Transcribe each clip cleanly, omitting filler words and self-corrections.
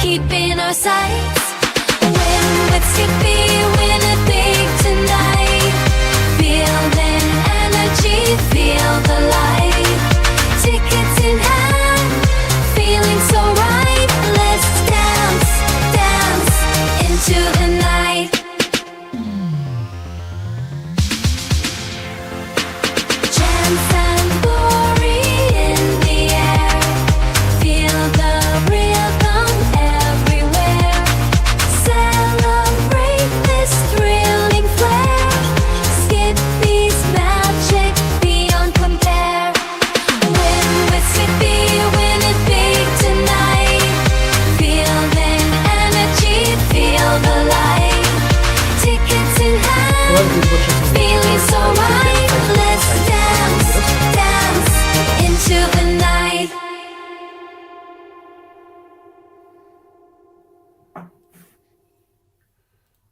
keeping our sights. Win with Skippy, win it big tonight. Feel the energy, feel the light. Tickets in hand, feeling so right. Let's dance, dance into the night. Chance and glory in the air. Feel the rhythm everywhere. Celebrate this thrilling flair. Skippy's magic beyond compare. Win with Skippy, win it big tonight. Feel the energy, feel the light. Tickets in hand, feeling so right. Let's dance, dance into the night.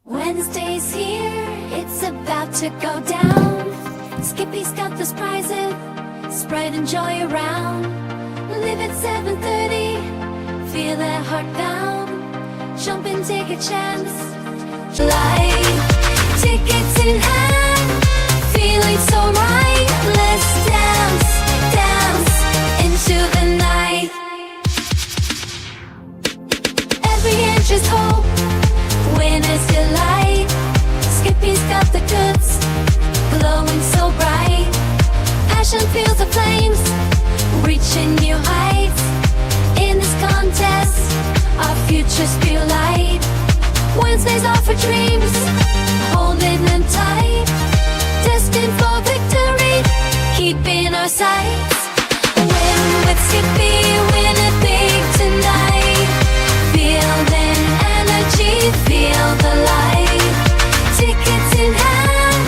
Wednesday's here, it's about to go down. Skippy's got those prizes, spread and joy around. Live at 7:30, feel that heart pound. Jump and take a chance. Light, tickets in hand, feeling so right. Let's dance, dance into the night. Every inch is hope, winner's delight. Skippy's got the goods, glowing so bright. Passion fuels the flames, reaching new heights. In this contest, our futures feel light. Wednesdays are for dreams, holding them tight. Destined for victory, keeping our sights. Win with Skippy, win it big tonight. Feel the energy, feel the light. Tickets in hand,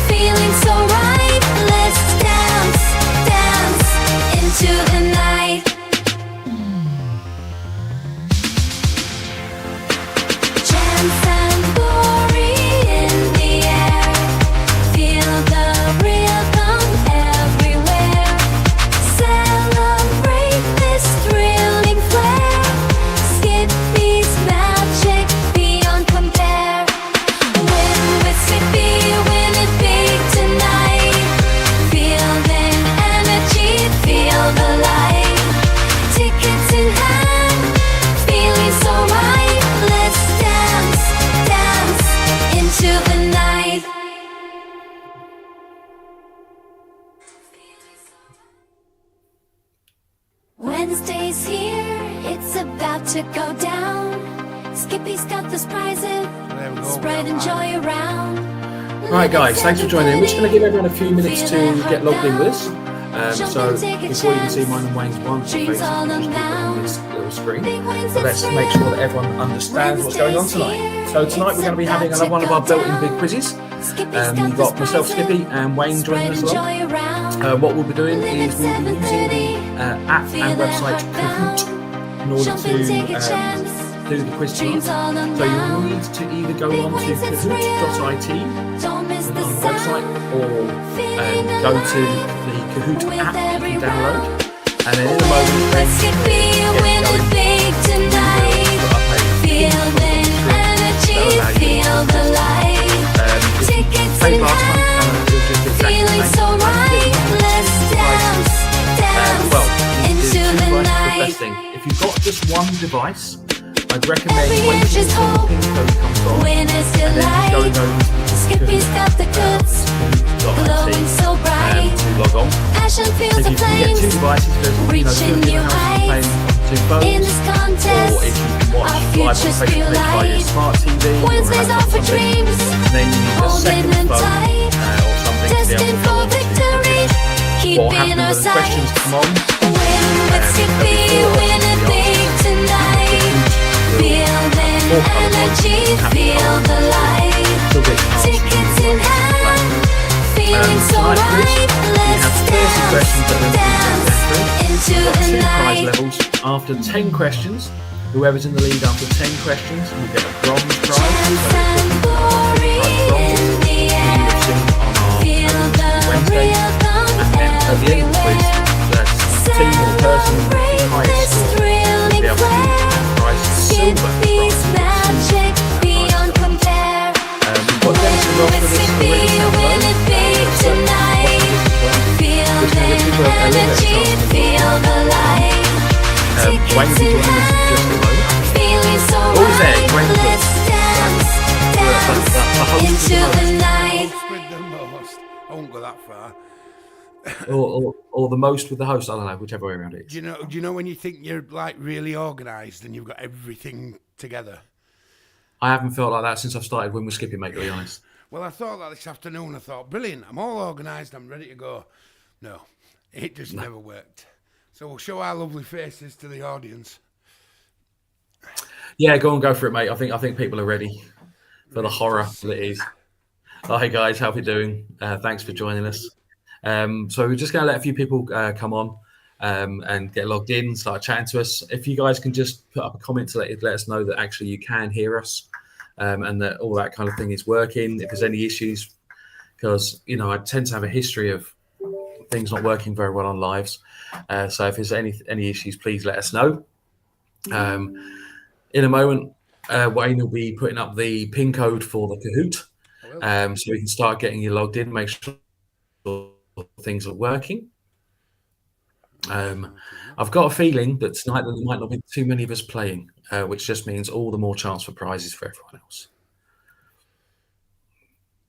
feeling so right. Let's dance, dance into the night. Chance and glory in the air. Feel the rhythm everywhere. Celebrate this thrilling flair. Skippy's magic beyond compare. Win with Skippy, win it big tonight. Feel the energy, feel the light. Tickets in hand, feeling so right. Let's dance, dance into the night. Wednesday's here, it's about to go down. Skippy's got those prizes, spread and joy around. Right guys, thanks for joining in. We're just going to give everyone a few minutes to get logged in with us. So before you can see mine and Wayne's wonderful faces, just keep it on this little screen. But let's make sure that everyone understands what's going on tonight. So tonight we're going to be having another one of our built-in big quizzes. We've got myself, Skippy, and Wayne joining us along. What we'll be doing is we'll be using the app and website Kahoot in order to do the quiz tonight. So you'll need to either go on to kahoot.it on the website or go to the Kahoot app that you can download, and then in a moment then Feel the energy, feel the light. Tickets in hand, feeling so right. Let's dance, dance into the night. Best thing, if you've got just one device, I'd recommend when the pin code comes on, Winner's and then delight. going over to Skippy's got the goods, glowing so bright. to log on. Passion So feels if the you can get two flames, devices, there's reaching new heights. two phones, In this or contest, if you can our watch live on futures Facebook feel by your light. smart TV or Wednesdays have are for something, dreams, then you need a holding second them phone tight. or something to be able Destined to for log on to. victory, What keeping happens our when the questions sights. come on? Win with Skippy, win it big tonight. Feel the energy, feel the light. Tickets in hand, feeling so right. Let's dance, dance into the Two prize night. levels. After 10 questions, whoever's in the lead after 10 questions will get a bronze prize. Chance and glory in the air. Feel the Wednesday, rhythm and then at the end of the quiz, everywhere. that's team or person with the Celebrate highest this score will thrilling be able to flair. get the prize. Silver give a little bit of chance to Wayne will be joining us in just a moment. Oh, he's there, Wayne the host of the most. With the most. I won't go that far. Or the most with the host. I don't know, whichever way around it is. Do you know when you think you're like really organised and you've got everything together? I haven't felt like that since I've started Win with Skippy, mate, to be honest. Well, I thought that this afternoon. I thought, brilliant, I'm all organised, I'm ready to go. No, it just never worked. So we'll show our lovely faces to the audience. Yeah, go for it, mate. I think people are ready for the horror that it is. Hi guys, how are you doing? Thanks for joining us. So we're just going to let a few people come on and get logged in, start chatting to us. If you guys can just put up a comment to let us know that actually you can hear us and that all that kind of thing is working. If there's any issues, because I tend to have a history of things not working very well on lives. So if there's any issues, please let us know. In a moment, Wayne will be putting up the PIN code for the Kahoot, so we can start getting you logged in, make sure things are working. I've got a feeling that tonight there might not be too many of us playing, which just means all the more chance for prizes for everyone else.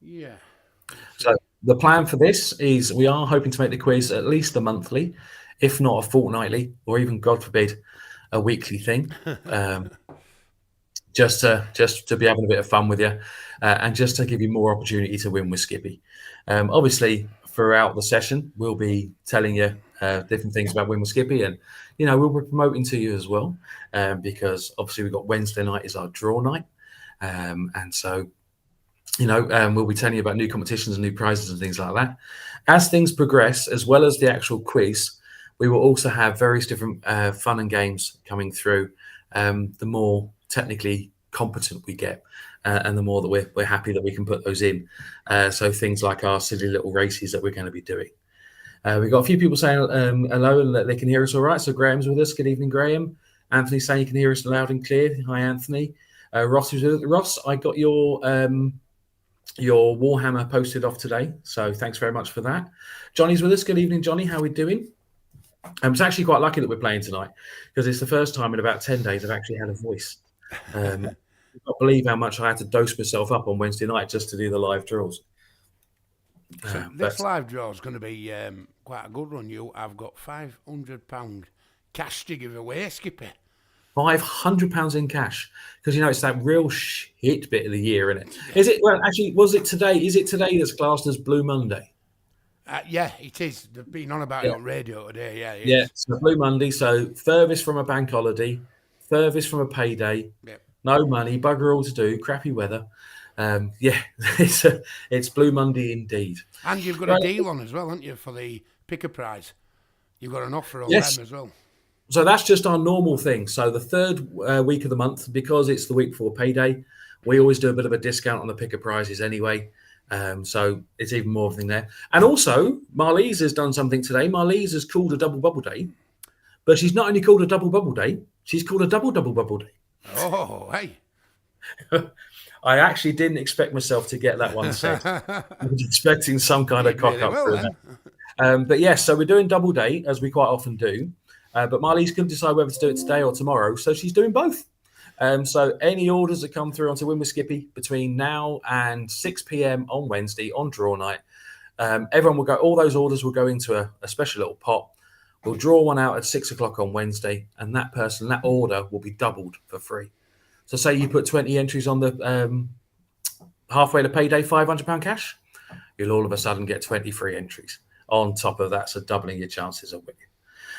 Yeah. So the plan for this is we are hoping to make the quiz at least a monthly, if not a fortnightly, or even, God forbid, a weekly thing. Just to be having a bit of fun with you, and just to give you more opportunity to win with Skippy. Obviously, throughout the session, we'll be telling you different things about Win with Skippy, and we'll be promoting to you as well, because obviously we've got Wednesday night is our draw night, and so we'll be telling you about new competitions and new prizes and things like that. As things progress, as well as the actual quiz, we will also have various different fun and games coming through. The more technically competent we get, and the more that we're happy that we can put those in. So things like our silly little races that we're going to be doing. We've got a few people saying hello and that they can hear us all right. So Graham's with us. Good evening, Graham. Anthony saying you can hear us loud and clear. Hi, Anthony. Ross is with us. Ross, I got your Warhammer posted off today. So thanks very much for that. Johnny's with us. Good evening, Johnny. How are we doing? I'm actually quite lucky that we're playing tonight because it's the first time in about 10 days I've actually had a voice. I can't believe how much I had to dose myself up on Wednesday night just to do the live draws. So this live draw is going to be quite a good one. I've got £500 cash to give away, Skippy. £500 in cash, because it's that real shit bit of the year, isn't it? Is it? Well, actually, was it today? Is it today that's classed as Blue Monday? Yeah, it is. They've been on about it on radio today. Yeah, it is. So Blue Monday. So furthest from a bank holiday, furthest from a payday. Yep. No money, bugger all to do, crappy weather. It's Blue Monday indeed. And you've got a deal on as well, haven't you, for the picker prize? You've got an offer on them as well. So that's just our normal thing. So the third week of the month, because it's the week before payday, we always do a bit of a discount on the picker prizes anyway. So it's even more of a thing there. And also, Marlies has done something today. Marlies has called a double bubble day, but she's not only called a double bubble day, she's called a double bubble day. Oh, hey. I actually didn't expect myself to get that one said. I was expecting some kind of cock up for that. But yes, so we're doing double day, as we quite often do. But Marlies couldn't decide whether to do it today or tomorrow, so she's doing both. So any orders that come through onto Win with Skippy between now and 6 p.m. on Wednesday on draw night, everyone will go. All those orders will go into a special little pot. We'll draw one out at 6 o'clock on Wednesday, and that order will be doubled for free. So say you put 20 entries on the halfway to payday, £500 cash, you'll all of a sudden get 23 entries on top of that, so doubling your chances of winning.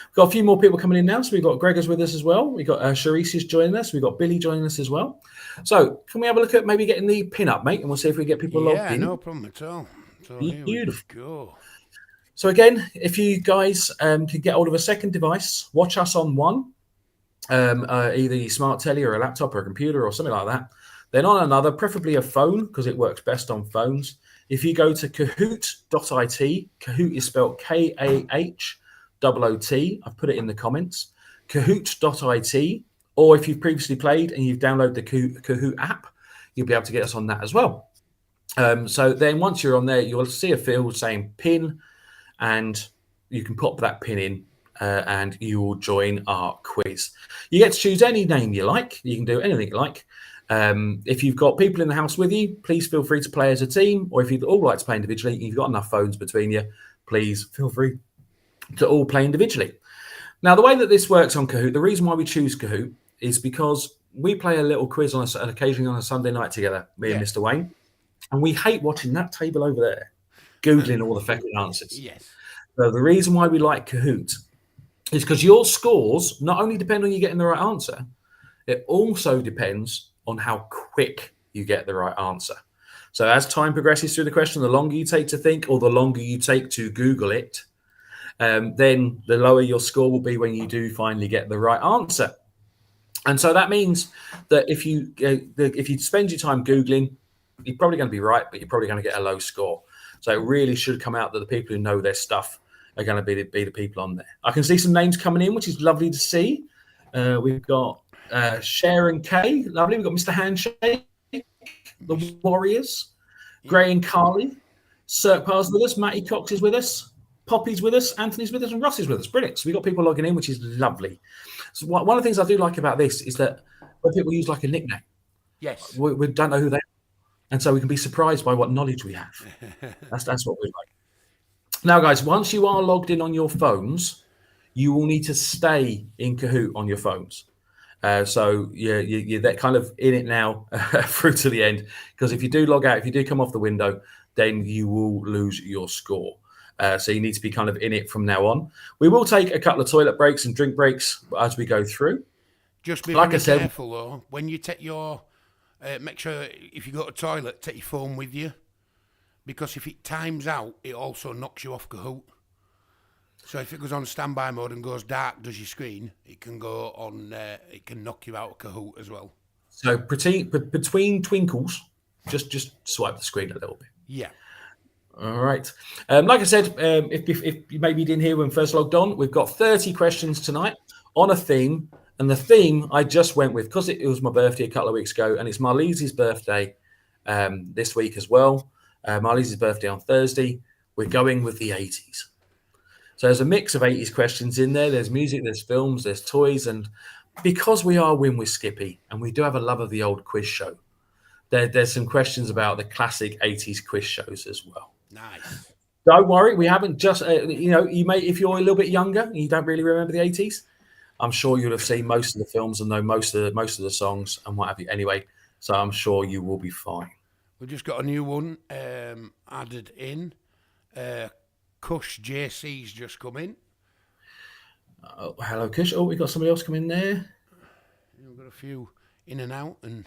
We've got a few more people coming in now. So we've got Gregor's with us as well. We've got Charisse is joining us. We've got Billy joining us as well. So can we have a look at maybe getting the pin up, mate, and we'll see if we get people logged in. Yeah, no problem at all. So beautiful. So again, if you guys can get hold of a second device, watch us on one, either your smart telly or a laptop or a computer or something like that. Then on another, preferably a phone, because it works best on phones. If you go to kahoot.it, Kahoot is spelled K-A-H-OOT. I've put it in the comments. Kahoot.it, or if you've previously played and you've downloaded the Kahoot app, you'll be able to get us on that as well. So then once you're on there, you'll see a field saying pin, and you can pop that pin in and you will join our quiz. You get to choose any name you like. You can do anything you like. If you've got people in the house with you, please feel free to play as a team. Or if you'd all like to play individually, if you've got enough phones between you, please feel free to all play individually. Now, the way that this works on Kahoot, the reason why we choose Kahoot is because we play a little quiz on occasionally on a Sunday night together, me and Mr. Wayne, and we hate watching that table over there, Googling all the feckin' answers. Yes. So the reason why we like Kahoot is because your scores not only depend on you getting the right answer, it also depends on how quick you get the right answer. So as time progresses through the question, the longer you take to think or the longer you take to Google it, then the lower your score will be when you do finally get the right answer. And so that means that if you spend your time Googling, you're probably going to be right, but you're probably going to get a low score. So it really should come out that the people who know their stuff are going to be the people on there. I can see some names coming in, which is lovely to see. We've got Sharon K, lovely. We've got Mr. Handshake, the Warriors, Gray and Carly, Cirque with us, Matty Cox is with us, Poppy's with us, Anthony's with us, and Ross is with us. Brilliant. So we've got people logging in, which is lovely. So one of the things I do like about this is that when people use like a nickname, we don't know who they are. And so we can be surprised by what knowledge we have. That's what we like. Now, guys, once you are logged in on your phones, you will need to stay in Kahoot on your phones. So you're that kind of in it now through to the end. Because if you do log out, if you do come off the window, then you will lose your score. So you need to be kind of in it from now on. We will take a couple of toilet breaks and drink breaks as we go through. Just be very careful, though. When you take your... make sure if you go to the toilet, take your phone with you. Because if it times out, it also knocks you off Kahoot. So if it goes on standby mode and goes dark, does your screen, it can go on. It can knock you out of Kahoot as well. So between twinkles, just swipe the screen a little bit. Yeah. All right. Like I said, if you maybe didn't hear when first logged on, we've got 30 questions tonight on a theme. And the theme I just went with, because it was my birthday a couple of weeks ago, and it's Marlise's birthday this week as well. Marlise's birthday on Thursday. We're going with the 80s. So there's a mix of 80s questions in there. There's music, there's films, there's toys. And because we are Win with Skippy, and we do have a love of the old quiz show, there's some questions about the classic 80s quiz shows as well. Nice. Don't worry, we haven't just, you may, if you're a little bit younger and you don't really remember the 80s, I'm sure you'll have seen most of the films and know most of the songs and what have you anyway. So I'm sure you will be fine. We've just got a new one added in. Kush JC's just come in. Oh, hello, Kush. Oh, we've got somebody else come in there. We've got a few in and out and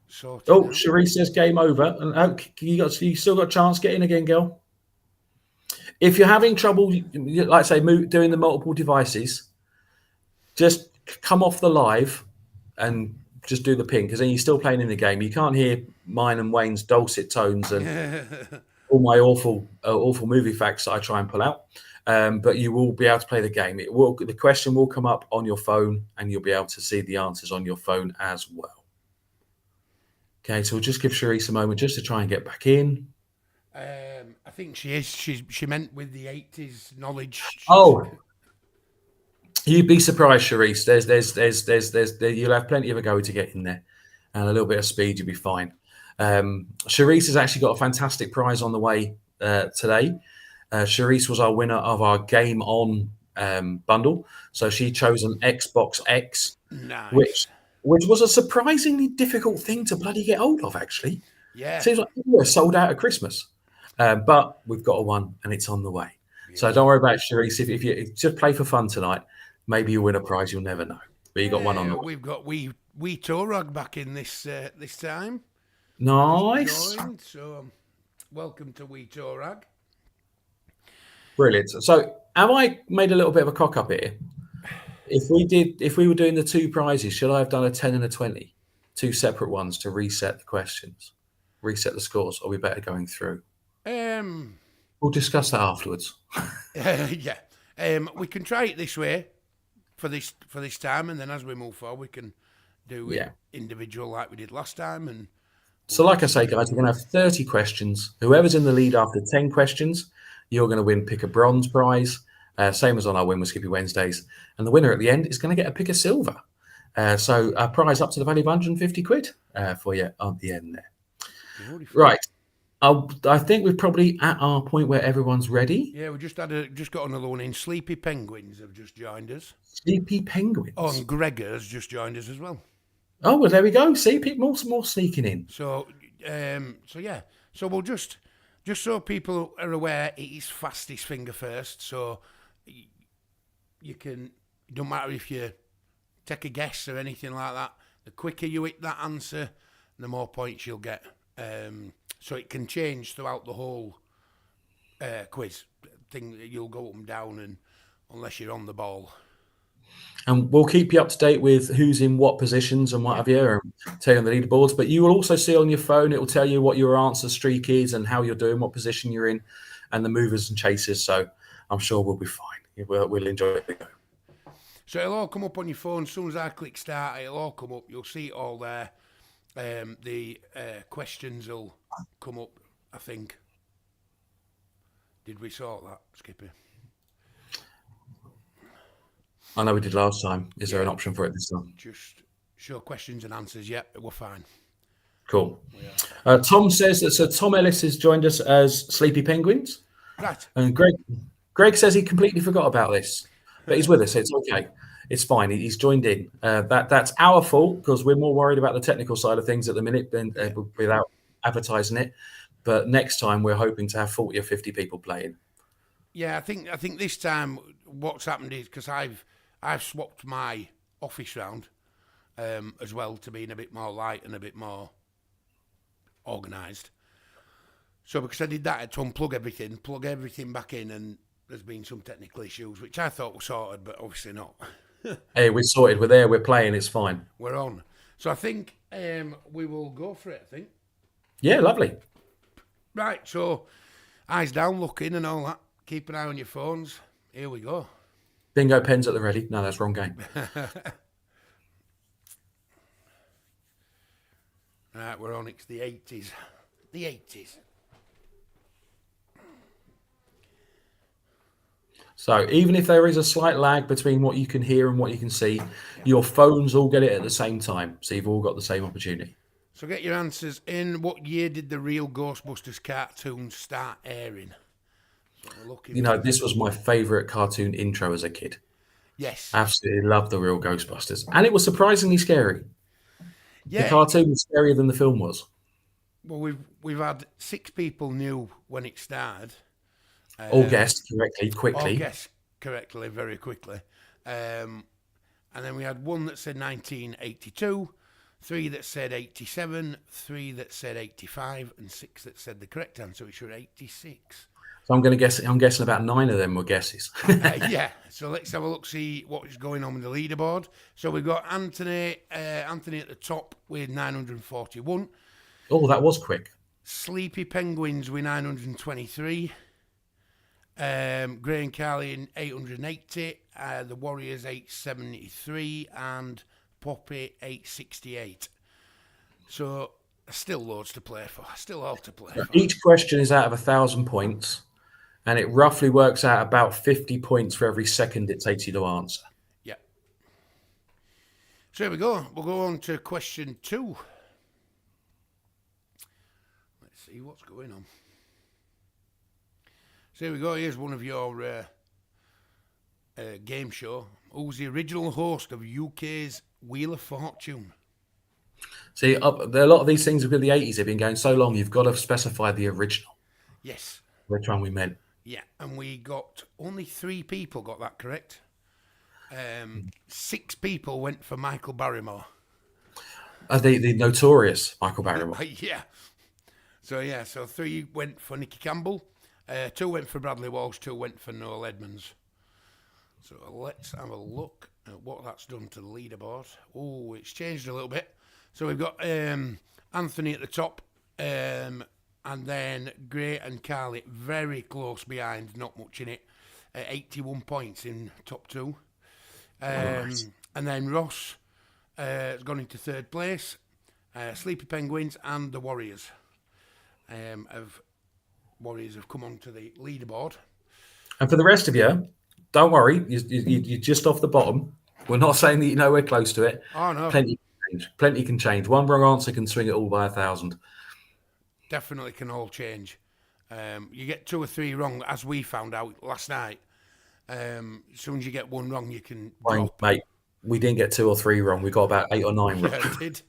sorted Oh, out. Cherie says game over. And you still got a chance. Get in again, girl. If you're having trouble, like I say, doing the multiple devices, just come off the live and just do the ping, because then you're still playing in the game. You can't hear mine and Wayne's dulcet tones and all my awful movie facts that I try and pull out. But you will be able to play the game. The question will come up on your phone, and you'll be able to see the answers on your phone as well. Okay, so we'll just give Cherise a moment just to try and get back in. I think she is. She meant with the 80s knowledge. Oh, you'd be surprised, Cherise. There's you'll have plenty of a go to get in there, and a little bit of speed, you'll be fine. Cherise has actually got a fantastic prize on the way today. Cherise was our winner of our Game On bundle, so she chose an Xbox X, Nice. which was a surprisingly difficult thing to bloody get hold of. Actually, Yeah. seems like we were sold out at Christmas. But we've got a one, and it's on the way. Yeah. So don't worry about it, Cherise. If you just play for fun tonight, maybe you'll win a prize. You'll never know. But you got one on the way. We've got wee Torag back in this time. Nice. Joined, so welcome to wee Torag. Brilliant. So have I made a little bit of a cock up here? If we were doing the two prizes, should I have done a 10 and a 20? Two separate ones to reset the questions, reset the scores, or are we better going through? We'll discuss that afterwards. Yeah. We can try it this way for this time, and then as we move forward, we can do it individual like we did last time, and So, like I say, guys, we're going to have 30 questions. Whoever's in the lead after 10 questions, you're going to pick a bronze prize, same as on our Win with Skippy Wednesdays. And the winner at the end is going to get a pick of silver. So, a prize up to the value of 150 quid for you at the end there. Beautiful. Right. I think we're probably at our point where everyone's ready. Yeah, we just got another one in. Sleepy Penguins have just joined us. Sleepy Penguins. Oh, and Gregor's just joined us as well. Oh, well, there we go. See, more sneaking in. So yeah. So we'll just so people are aware, it is fastest finger first. So you can, it don't matter if you take a guess or anything like that. The quicker you hit that answer, the more points you'll get. So it can change throughout the whole quiz thing. You'll go up and down, and unless you're on the ball. And we'll keep you up to date with who's in what positions and what have you, and tell you on the leaderboards. But you will also see on your phone, it will tell you what your answer streak is and how you're doing, what position you're in, and the movers and chasers. So I'm sure we'll be fine. We'll enjoy it. So it'll all come up on your phone. As soon as I click start, it'll all come up. You'll see it all there. The questions will come up, I think. Did we sort that, Skippy? I know we did last time. Is there an option for it this time? Just show questions and answers. Yep, we're fine. Cool. Tom says that. So Tom Ellis has joined us as Sleepy Penguins. Right. And Greg says he completely forgot about this, but he's with us. It's okay. It's fine. He's joined in. That's our fault because we're more worried about the technical side of things at the minute than without advertising it. But next time we're hoping to have 40 or 50 people playing. Yeah, I think this time what's happened is because I've swapped my office round as well to being a bit more light and a bit more organised. So because I did that, I had to unplug plug everything back in, and there's been some technical issues, which I thought were sorted, but obviously not. Hey, we're sorted. We're there. We're playing. It's fine. We're on. So I think we will go for it, I think. Yeah, lovely. Right, so eyes down, looking and all that. Keep an eye on your phones. Here we go. Bingo pens at the ready. No, that's wrong game. Right, we're on. It's the 80s. The 80s. So even if there is a slight lag between what you can hear and what you can see, your phones all get it at the same time. So you've all got the same opportunity. So get your answers in. What year did the real Ghostbusters cartoon start airing? So this was my favourite cartoon intro as a kid. Yes. Absolutely loved the real Ghostbusters. And it was surprisingly scary. Yeah. The cartoon was scarier than the film was. Well, we've had 6 people knew when it started. All guessed correctly, quickly. All guessed correctly, very quickly. And then we had 1 that said 1982, 3 that said 87, 3 that said 85, and 6 that said the correct answer, which were 86. So I'm guessing about 9 of them were guesses. Yeah. So let's have a look, see what is going on with the leaderboard. So we've got Anthony at the top with 941. Oh, that was quick. Sleepy Penguins with 923. Gray and Carly in 880. The Warriors 873 and Poppy 868. So still loads to play for. Still all to play for. Each question is out of 1,000 points, and it roughly works out about 50 points for every second it takes you to answer. Yeah. So here we go. We'll go on to question 2. Let's see what's going on. So here we go. Here's one of your game show. Who's the original host of UK's Wheel of Fortune? See, a lot of these things with the 80s have been going so long, you've got to specify the original. Yes. Which one we meant. Yeah, and we got only 3 people got that correct. 6 people went for Michael Barrymore. The notorious Michael Barrymore. Yeah. So 3 went for Nicky Campbell. 2 went for Bradley Walsh, 2 went for Noel Edmonds. So let's have a look at what that's done to the leaderboard. Oh, it's changed a little bit. So we've got Anthony at the top, and then Gray and Carly very close behind, not much in it, 81 points in top 2. Nice. And then Ross has gone into 3rd place, Sleepy Penguins and the Warriors. Warriors have come onto the leaderboard. And for the rest of you, don't worry. You're just off the bottom. We're not saying that you're nowhere close to it. Oh, no. Plenty can change. Plenty can change. One wrong answer can swing it all by 1,000. Definitely can all change. You get 2 or 3 wrong, as we found out last night. As soon as you get 1 wrong, you can drop. Mate, we didn't get 2 or 3 wrong. We got about 8 or 9 wrong. Yeah, I did.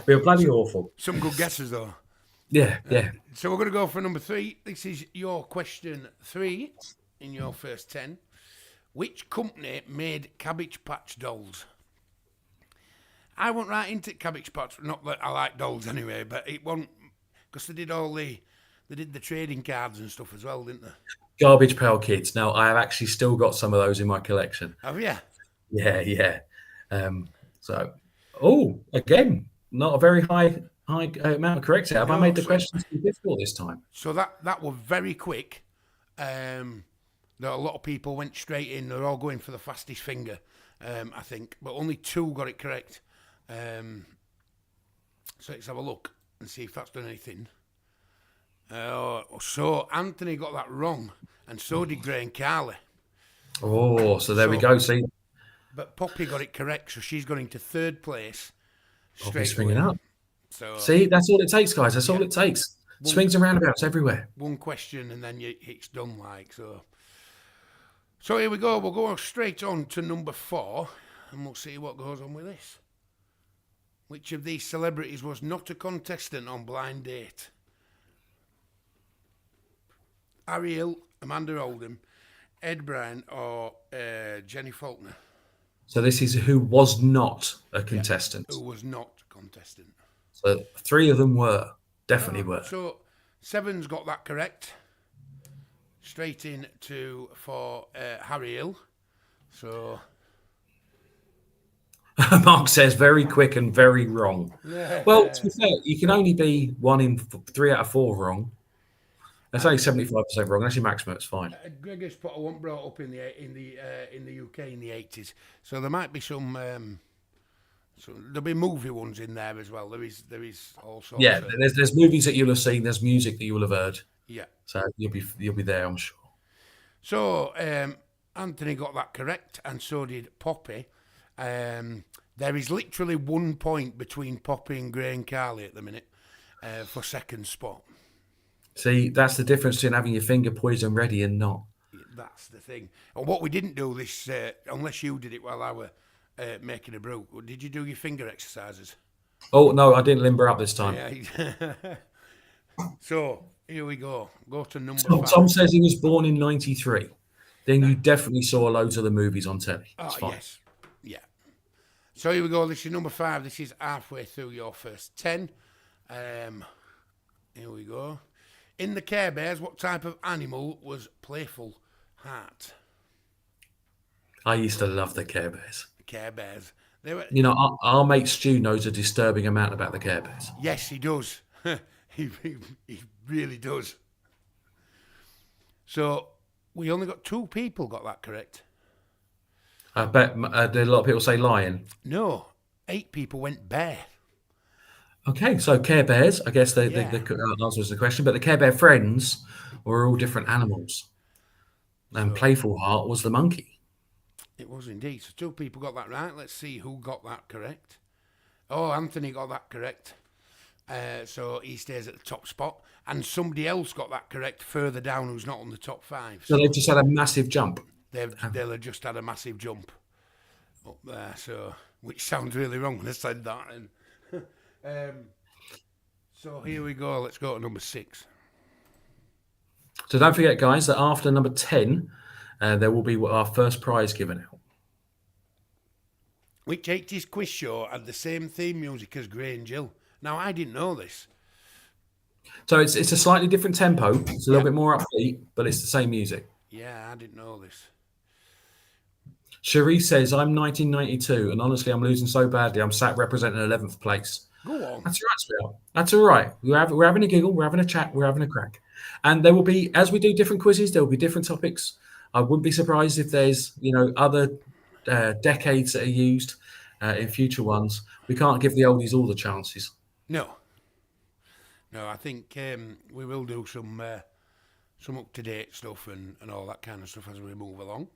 We were bloody awful. Some good guesses, though. Yeah. So we're going to go for number 3. This is your question 3 in your first 10. Which company made Cabbage Patch dolls? I went right into Cabbage Patch. Not that I like dolls anyway, but it wasn't because they did the trading cards and stuff as well, didn't they? Garbage Pail Kids. Now, I have actually still got some of those in my collection. Have you? Yeah. Again, not a very high amount of correct. Have I made the questions too difficult this time? So that was very quick. A lot of people went straight in. They're all going for the fastest finger, I think. But only 2 got it correct. So let's have a look and see if that's done anything. So Anthony got that wrong, and so did Gray and Carly. Oh, so there we go. See, but Poppy got it correct, so she's going into 3rd place. Poppy's swinging up. So see, that's all it takes, guys. That's all it takes. Swings and roundabouts everywhere. 1 question, and then it's done. So here we go. We'll go straight on to number 4, and we'll see what goes on with this. Which of these celebrities was not a contestant on Blind Date? Ariel, Amanda Oldham, Ed Bryan, or Jenny Faulkner? So this is who was not a contestant. Who was not a contestant. So 3 of them were. Definitely were. So 7's got that correct. Straight in for Harry Hill. So Mark says very quick and very wrong. Yeah. Well, to be fair, you can only be 1 in 3 out of 4 wrong. That's only 75% wrong. That's your maximum. It's fine. Gregor's Potter wasn't brought up in the UK in the 80s, so there might be some. So there'll be movie ones in there as well. There is also. Yeah, there's movies that you'll have seen. There's music that you will have heard. Yeah. So you'll be there, I'm sure. So Anthony got that correct, and so did Poppy. There is literally 1 point between Poppy and Gray and Carly at the minute for second spot. See, that's the difference between having your finger poised and ready and not. That's the thing. And what we didn't do this, unless you did it while I were making a brew, did you do your finger exercises? Oh, no, I didn't limber up this time. Yeah. So, here we go. Go to number 5. Tom says he was born in 93. Then you definitely saw loads of the movies on telly. Oh, yes. Yeah. So, here we go. This is number 5. This is halfway through your first 10. Here we go. In the Care Bears, what type of animal was Playful Heart? I used to love the Care Bears. Care Bears. They were. You know, our mate Stu knows a disturbing amount about the Care Bears. Yes, he does. he really does. So we only got 2 people got that correct. I bet a lot of people say lion. No, 8 people went bear. Okay, so Care Bears, I guess the answer was the question, but the Care Bear friends were all different animals. And Playful Heart was the monkey. It was indeed. So 2 people got that right. Let's see who got that correct. Oh, Anthony got that correct. So he stays at the top spot. And somebody else got that correct further down who's not on the top 5. So they've just had a massive jump. They'll have just had a massive jump up there. So, which sounds really wrong when I said that. And so here we go. Let's go to number 6. So don't forget, guys, that after number 10, there will be our first prize given out. Which 80s quiz show had the same theme music as Gray and Jill? Now, I didn't know this. So it's a slightly different tempo. It's a little bit more upbeat, but it's the same music. Yeah, I didn't know this. Cherie says, I'm 1992, and honestly, I'm losing so badly. I'm sat representing 11th place. Go on. That's all right, sweetheart. That's all right. We're having a giggle. We're having a chat. We're having a crack. And there will be, as we do different quizzes, there will be different topics. I wouldn't be surprised if there's, other decades that are used. in future ones. We can't give the oldies all the chances. No, I think we will do some up to date stuff and all that kind of stuff as we move along.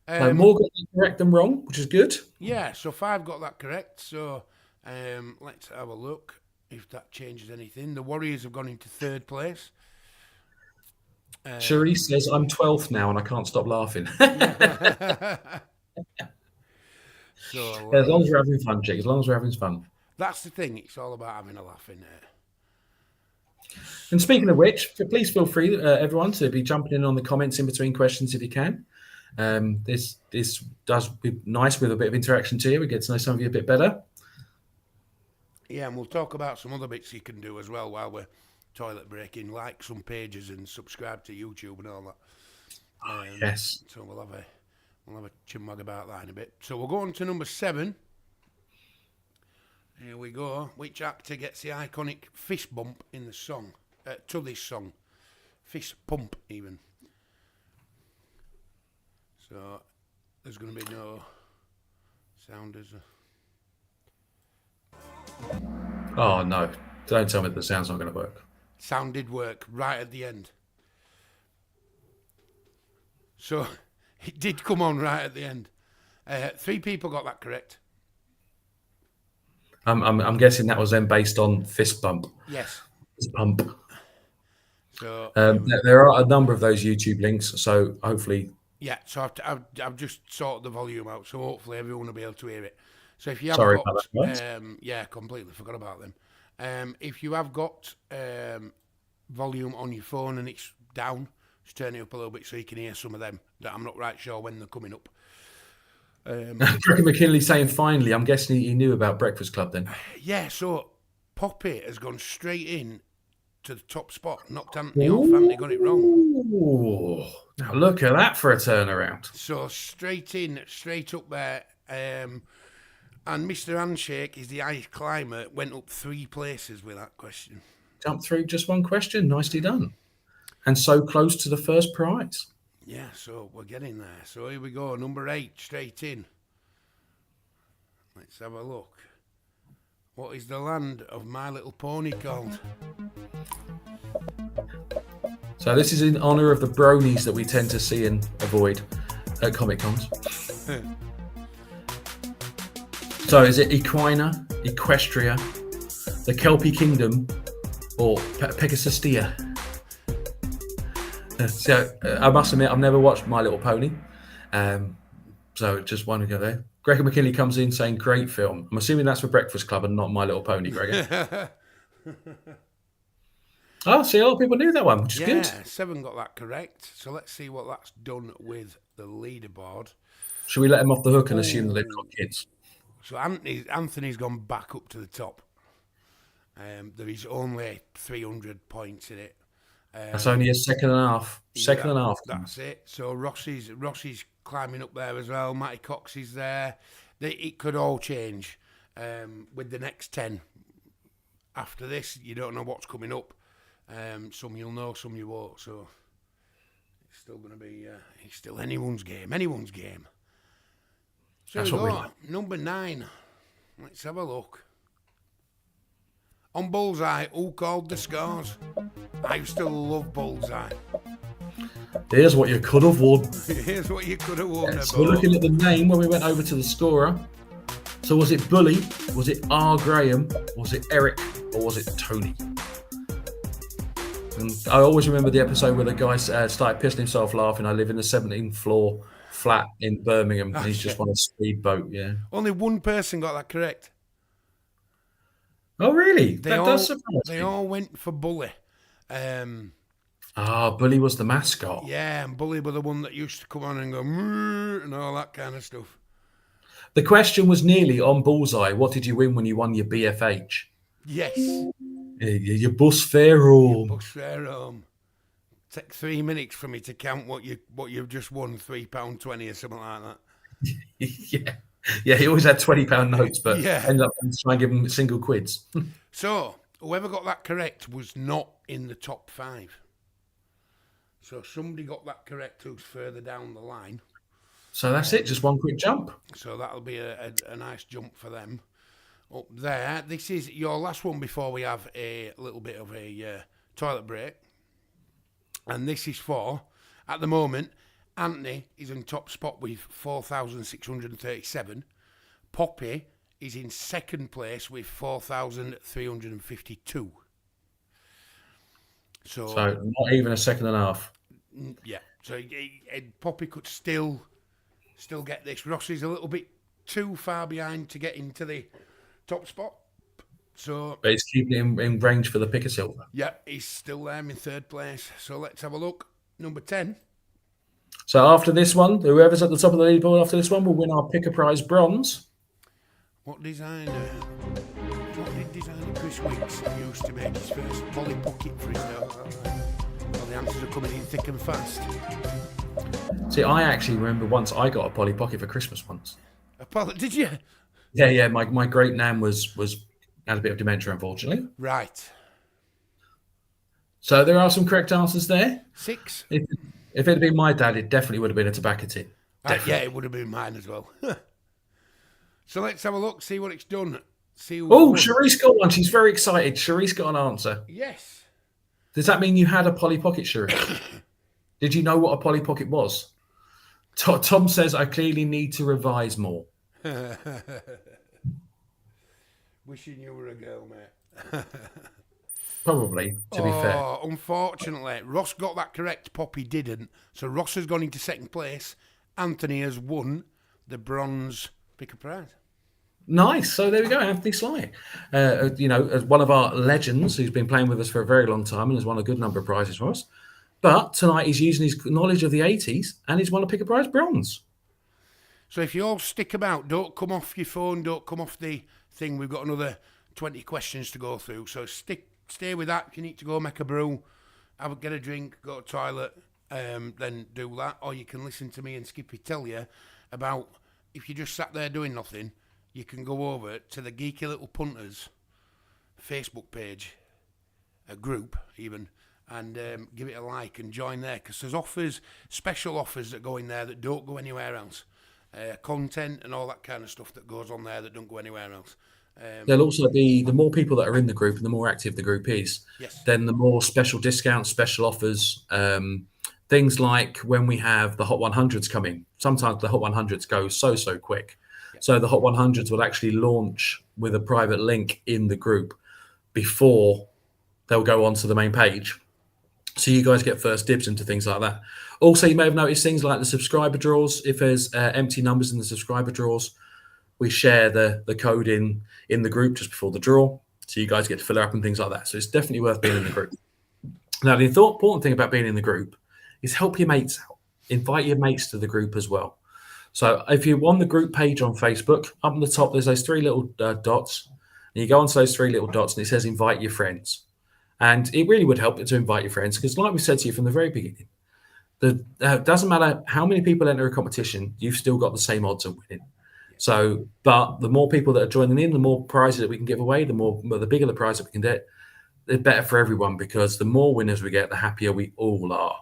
So more got that correct than wrong, which is good. Yeah, so 5 got that correct. So let's have a look if that changes anything. The Warriors have gone into 3rd place. Cherie says, I'm 12th now and I can't stop laughing. So As long as we're having fun, Jake. As long as we're having fun. that's the thing. It's all about having a laugh in there. And speaking of which, please feel free, everyone, to be jumping in on the comments in between questions if you can. This does be nice with a bit of interaction to you. We get to know some of you a bit better. Yeah, and we'll talk about some other bits you can do as well while we're toilet breaking, like some pages and subscribe to YouTube and all that. Yes. So we'll have a chinwag about that in a bit. So we'll go on to number 7. Here we go. Which actor gets the iconic fist bump in the song? To this song. Fist pump, even. So there's going to be no sound as Oh, no. Don't tell me the sound's not going to work. Sound did work right at the end. So it did come on right at the end. 3 people got that correct. I'm guessing that was then based on fist bump. Yes. Fist pump. So there are a number of those YouTube links, so hopefully. yeah. So I've just sorted the volume out, so hopefully everyone will be able to hear it. So if you have Sorry got, about that, yeah, completely forgot about them. If you have got volume on your phone and it's down, just turn it up a little bit so you can hear some of them that I'm not right sure when they're coming up. Ricky McKinley saying finally, I'm guessing he knew about Breakfast Club then. Yeah, so Poppy has gone straight in to the top spot, knocked Anthony off. Anthony got it wrong. Ooh, now look at that for a turnaround. So straight up there. And Mr. Handshake is the highest climber, went up 3 places with that question. Jumped through just one question. Nicely done. And so close to the first prize. Yeah, so we're getting there. So here we go, number 8, straight in. Let's have a look. What is the land of My Little Pony called? So this is in honour of the bronies that we tend to see and avoid at Comic Cons. So is it Equina, Equestria, the Kelpie Kingdom, or Pegasustia? So I must admit, I've never watched My Little Pony. So just one to go there. Gregor McKinley comes in saying, great film. I'm assuming that's for Breakfast Club and not My Little Pony, Gregor. Oh, see, a lot of people knew that one, which is good. Yeah, 7 got that correct. So let's see what that's done with the leaderboard. Should we let them off the hook and assume that they've got kids? So Anthony's gone back up to the top. There is only 300 points in it. That's only a second and a half. Second and a half. That's it. So Rossi's climbing up there as well. Matty Cox is there. It could all change with the next 10. After this, you don't know what's coming up. Some you'll know, some you won't. So it's still going to be it's still anyone's game. Anyone's game. So That's we what we go. like. Number 9. Let's have a look. On Bullseye, who called the scores? I still love Bullseye. Here's what you could have won. Here's what you could have won. So we're looking at the name when we went over to the scorer. So was it Bully? Was it R. Graham? Was it Eric? Or was it Tony? And I always remember the episode where the guy started pissing himself laughing. I live in the 17th floor flat in Birmingham. And he's just on a speedboat, yeah. Only one person got that correct. Oh, really? They Does surprise They me. all went for Bully. Bully was the mascot. Yeah, and Bully were the one that used to come on and go "Moo," and all that kind of stuff. The question was nearly on Bullseye. What did you win when you won your BFH? Yes. Your bus fare home. Bus fare home. Take 3 minutes for me to count what you've just won, £3.20 or something like that. Yeah. He always had £20 notes, but Yeah. ended up trying to give him single quids. So whoever got that correct was not in the top 5. So somebody got that correct who's further down the line. So that's it. Just one quick jump. So that'll be a nice jump for them up there. This is your last one before we have a little bit of a toilet break. And this is for, at the moment, Anthony is in top spot with 4,637. Poppy is in second place with 4,352. So not even a second and a half. Yeah. So Poppy could still get this. Ross is a little bit too far behind to get into the top spot. So, but he's keeping it in range for the pick of silver. Yeah, he's still there in third place. So let's have a look. Number 10. So after this one, whoever's at the top of the leaderboard after this one will win our pick a prize bronze. What did designer Chris Weeks use to make his first Polly Pocket for his note? Well, the answers are coming in thick and fast. See, I actually remember once I got a Polly Pocket for Christmas once. A Polly, did you? Yeah. My great nan was had a bit of dementia, unfortunately. Right. So there are some correct answers there. 6. If it had been my dad, it definitely would have been a tobacco tin. Yeah, it would have been mine as well. So let's have a look, see what it's done. Cherise got one. She's very excited. Cherise got an answer. Yes. Does that mean you had a Polly Pocket, Cherise? Did you know what a Polly Pocket was? Tom says, I clearly need to revise more. Wishing you were a girl, mate. Probably, to be fair. Unfortunately, Ross got that correct. Poppy didn't. So Ross has gone into second place. Anthony has won the bronze pick a prize. Nice. So there we go, Anthony Sly. As one of our legends who's been playing with us for a very long time and has won a good number of prizes for us. But tonight he's using his knowledge of the 80s and he's won a pick a prize bronze. So if you all stick about, don't come off your phone, don't come off the thing. We've got another 20 questions to go through. So stay with that. If you need to go make a brew, get a drink, go to the toilet, then do that. Or you can listen to me and Skippy tell you about, if you just sat there doing nothing, you can go over to the Geeky Little Punters Facebook page, a group even, and give it a like and join there, because there's special offers that go in there that don't go anywhere else. Content and all that kind of stuff that goes on there that don't go anywhere else. There'll also be, the more people that are in the group and the more active the group is, then the more special discounts, special offers, things like when we have the Hot 100s coming. Sometimes the Hot 100s go so quick. So the Hot 100s will actually launch with a private link in the group before they'll go onto the main page. So you guys get first dibs into things like that. Also, you may have noticed things like the subscriber draws. If there's empty numbers in the subscriber draws, we share the code in the group just before the draw. So you guys get to fill it up and things like that. So it's definitely worth being in the group. Now, the important thing about being in the group is help your mates out. Invite your mates to the group as well. So if you're on the group page on Facebook, up on the top, there's those 3 little dots. And you go onto those 3 little dots and it says invite your friends. And it really would help to invite your friends because like we said to you from the very beginning, it doesn't matter how many people enter a competition, you've still got the same odds of winning. So, but the more people that are joining in, the more prizes that we can give away, the bigger the prize that we can get, the better for everyone, because the more winners we get, the happier we all are.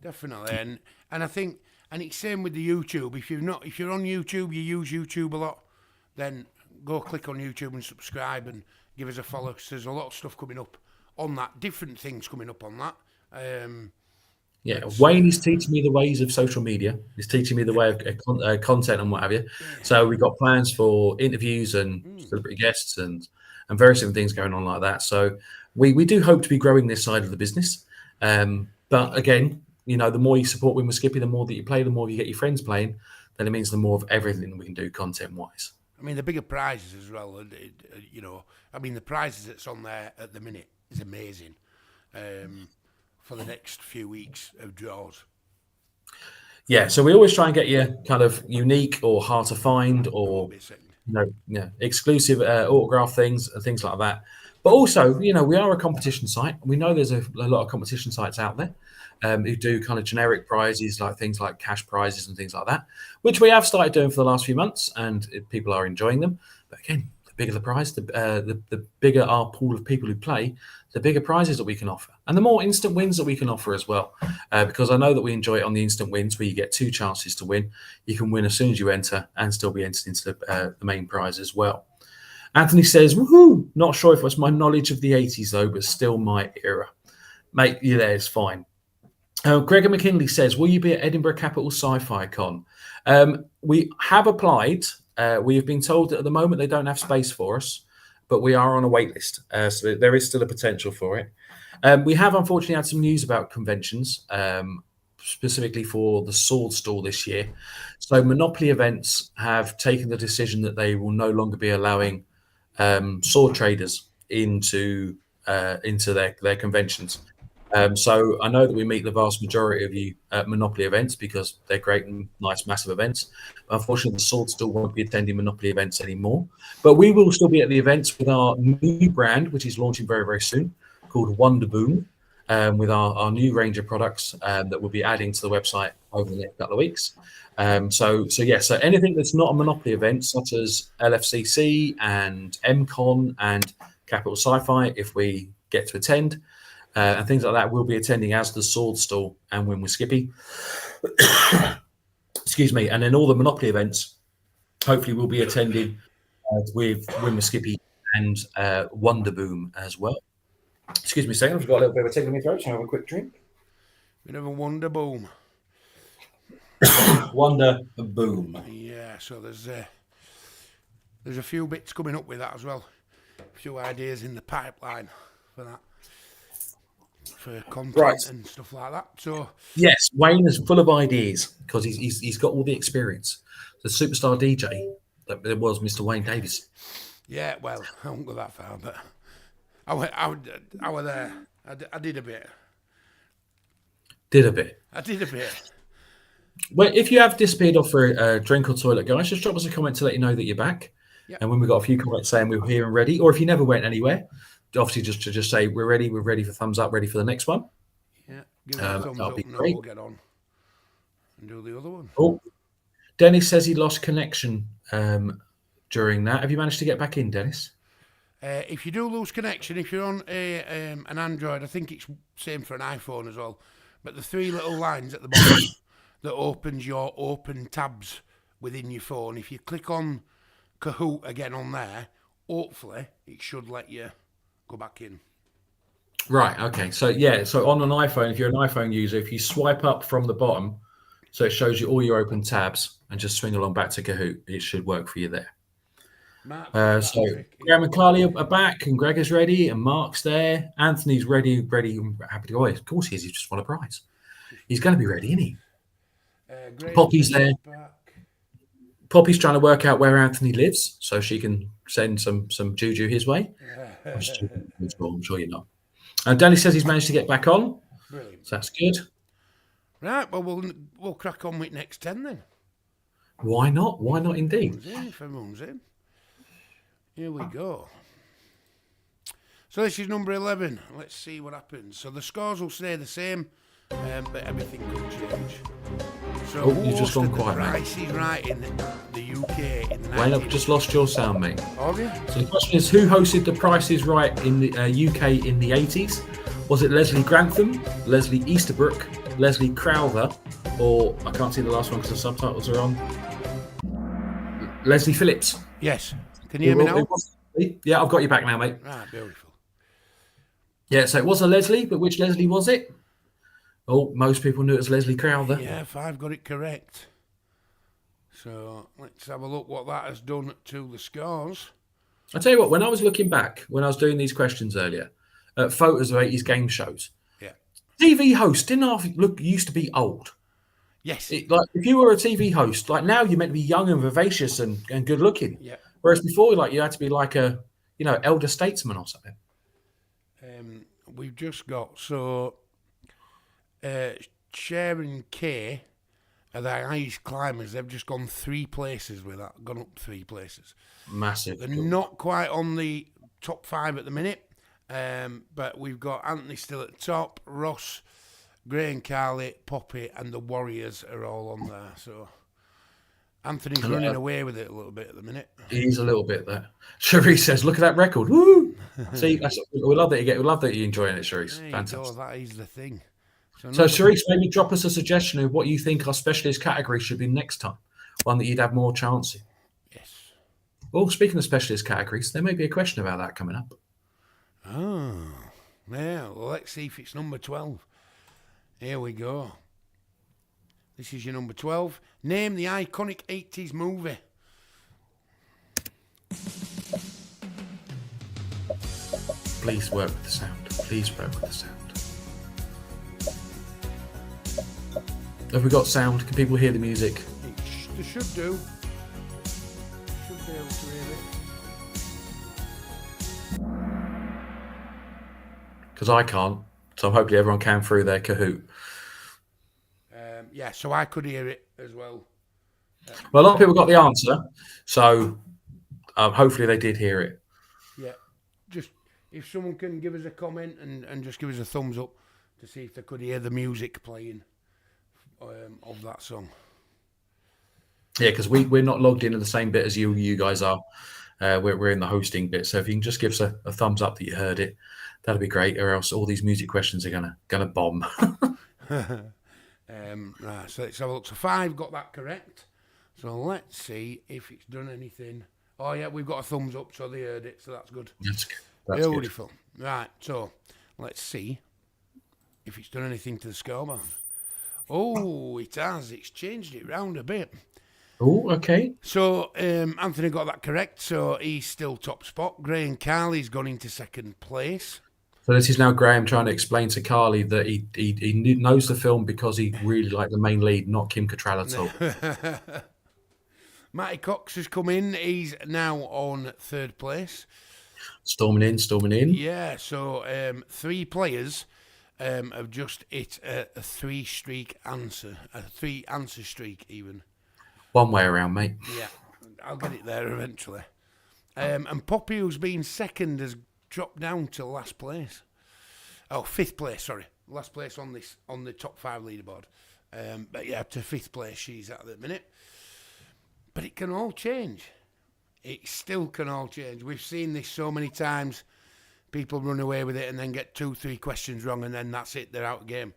Definitely. And I think, and it's same with the YouTube. If you're on YouTube, you use YouTube a lot, then go click on YouTube and subscribe and give us a follow, because there's a lot of stuff coming up on that, different things coming up on that. Wayne is teaching me the ways of social media. He's teaching me the way of content and what have you. So we've got plans for interviews and celebrity guests and various different things going on like that. So we do hope to be growing this side of the business. But again, the more you support Win with Skippy, the more that you play, the more you get your friends playing, then it means the more of everything we can do content-wise. I mean, the bigger prizes as well. The prizes that's on there at the minute is amazing. For the next few weeks of draws. Yeah, so we always try and get you kind of unique or hard to find or exclusive autograph things and things like that. But also, we are a competition site. We know there's a lot of competition sites out there who do kind of generic prizes, like things like cash prizes and things like that, which we have started doing for the last few months, and people are enjoying them. But again, the bigger the prize, the bigger our pool of people who play, the bigger prizes that we can offer, and the more instant wins that we can offer as well. Because I know that we enjoy it on the instant wins, where you get 2 chances to win. You can win as soon as you enter, and still be entered into the main prize as well. Anthony says, "Woohoo! Not sure if it was my knowledge of the 80s though, but still my era." Mate, you there is fine. Gregor McKinley says, "Will you be at Edinburgh Capital Sci-Fi Con?" We have applied. We have been told that at the moment they don't have space for us, but we are on a wait list. So there is still a potential for it. We have unfortunately had some news about conventions, specifically for the sword stall this year. So Monopoly events have taken the decision that they will no longer be allowing sword traders into their conventions. So I know that we meet the vast majority of you at Monopoly events because they're great and nice, massive events. But unfortunately, the sword still won't be attending Monopoly events anymore. But we will still be at the events with our new brand, which is launching very, very soon, called Wonder Boom, with our new range of products that we'll be adding to the website over the next couple of weeks. So anything that's not a Monopoly event, such as LFCC and MCon and Capital Sci-Fi, if we get to attend, and things like that, we'll be attending as the sword stall and Win with Skippy. Excuse me. And then all the Monopoly events, hopefully we'll be attending with Win with Skippy and Wonder Boom as well. Excuse me a second, I've got a little bit of a tickle in my throat, so I'll have a quick drink. Bit of a Wonder Boom. Wonder Boom. Yeah, so there's a few bits coming up with that as well. A few ideas in the pipeline for that. For content and stuff like that. So yes, Wayne is full of ideas because he's got all the experience. The superstar DJ that there was Mr. Wayne Davis. Yeah, well, I won't go that far, but I was there. I did a bit. I did a bit. Well, if you have disappeared off for a drink or toilet, guys, just drop us a comment to let you know that you're back. Yep. And when we've got a few comments saying we're here and ready, or if you never went anywhere, obviously just to say we're ready for thumbs up, ready for the next one. Yeah, give it a thumbs up and we'll get on and do the other one. Oh, Dennis says he lost connection during that. Have you managed to get back in, Dennis? If you do lose connection, if you're on an Android, I think it's same for an iPhone as well, but the 3 little lines at the bottom that opens your open tabs within your phone, if you click on Kahoot again on there, hopefully it should let you go back in. Right, okay. So on an iPhone, if you're an iPhone user, if you swipe up from the bottom, so it shows you all your open tabs and just swing along back to Kahoot, it should work for you there. So Graham and Carly are back, and Greg is ready, and Mark's there. Anthony's ready, and happy to go. Of course he is. He just won a prize. He's going to be ready, isn't he? Poppy's there. Poppy's trying to work out where Anthony lives so she can send some juju his way. I'm sure you're not. Danny says he's managed to get back on. Brilliant. So that's good. Right, well, we'll crack on with next 10 then. Why not? Why not indeed? If everyone's in. Here we go. So this is number 11. Let's see what happens. So the scores will stay the same, but everything could change. So you've just gone quiet, mate. Price is Right in the UK in the Wayne, I've just lost your sound, mate. Okay. So the question is, who hosted the Price is Right in the UK in the 80s? Was it Leslie Grantham, Leslie Easterbrook, Leslie Crowther, or I can't see the last one because the subtitles are on, Leslie Phillips? Yes. Can you hear me now? Yeah, I've got you back now, mate. Right, beautiful. Yeah, so it was a Leslie, but which Leslie was it? Oh, most people knew it was Leslie Crowther. Yeah, 5 got it correct. So let's have a look what that has done to the scores. I'll tell you what, when I was looking back, when I was doing these questions earlier, at photos of 80s game shows, yeah, TV host used to be old. Yes. Like if you were a TV host, like now you're meant to be young and vivacious and good looking. Yeah. Whereas before, like you had to be like a, elder statesman or something. We've just got Sharon Kay are the highest climbers. They've just gone 3 places with that. Gone up 3 places. Massive. They're not quite on the top 5 at the minute. But we've got Anthony still at the top. Ross, Gray and Carly, Poppy, and the Warriors are all on there. So Anthony's running away with it a little bit at the minute. He's a little bit there. Cherie says, "Look at that record! Woo! See, we love that we love that you're enjoying it, Cherie. Fantastic. That is the thing. So, Cherie, maybe drop us a suggestion of what you think our specialist category should be next time. One that you'd have more chance in. Yes. Well, speaking of specialist categories, there may be a question about that coming up. Oh, yeah. Well, let's see if it's number 12. Here we go. This is your number 12. Name the iconic 80s movie. Please work with the sound. Please work with the sound. Have we got sound? Can people hear the music? They should do. Should be able to hear it. Because I can't. So hopefully everyone can through their Kahoot. Yeah, so I could hear it as well. Well, a lot of people got the answer. So hopefully they did hear it. Yeah. Just if someone can give us a comment and just give us a thumbs up to see if they could hear the music playing of that song. Yeah, because we're not logged into the same bit as you guys are. We're in the hosting bit. So if you can just give us a thumbs up that you heard it, that'd be great. Or else all these music questions are gonna bomb. Right, so let's have a look. So 5 got that correct. So let's see if it's done anything. Oh yeah, we've got a thumbs up, so they heard it. So that's good. That's Beautiful. Good. Right, so let's see if it's done anything to the scoreboard. Oh, it has. It's changed it round a bit. Oh, okay. So Anthony got that correct. So he's still top spot. Gray and Carly's gone into second place. So this is now Graham trying to explain to Carly that he knows the film because he really liked the main lead, not Kim Cattrall at all. Matty Cox has come in. He's now on third place. Storming in. Yeah, so 3 players have just hit a 3 answer streak even. One way around, mate. Yeah, I'll get it there eventually. And Poppy, who's been second, has dropped down to last place. Oh, 5th place, sorry. Last place on the top 5 leaderboard. But yeah, to 5th place she's at the minute. But it can all change. It still can all change. We've seen this so many times. People run away with it and then get 2-3 questions wrong and then that's it, they're out of the game.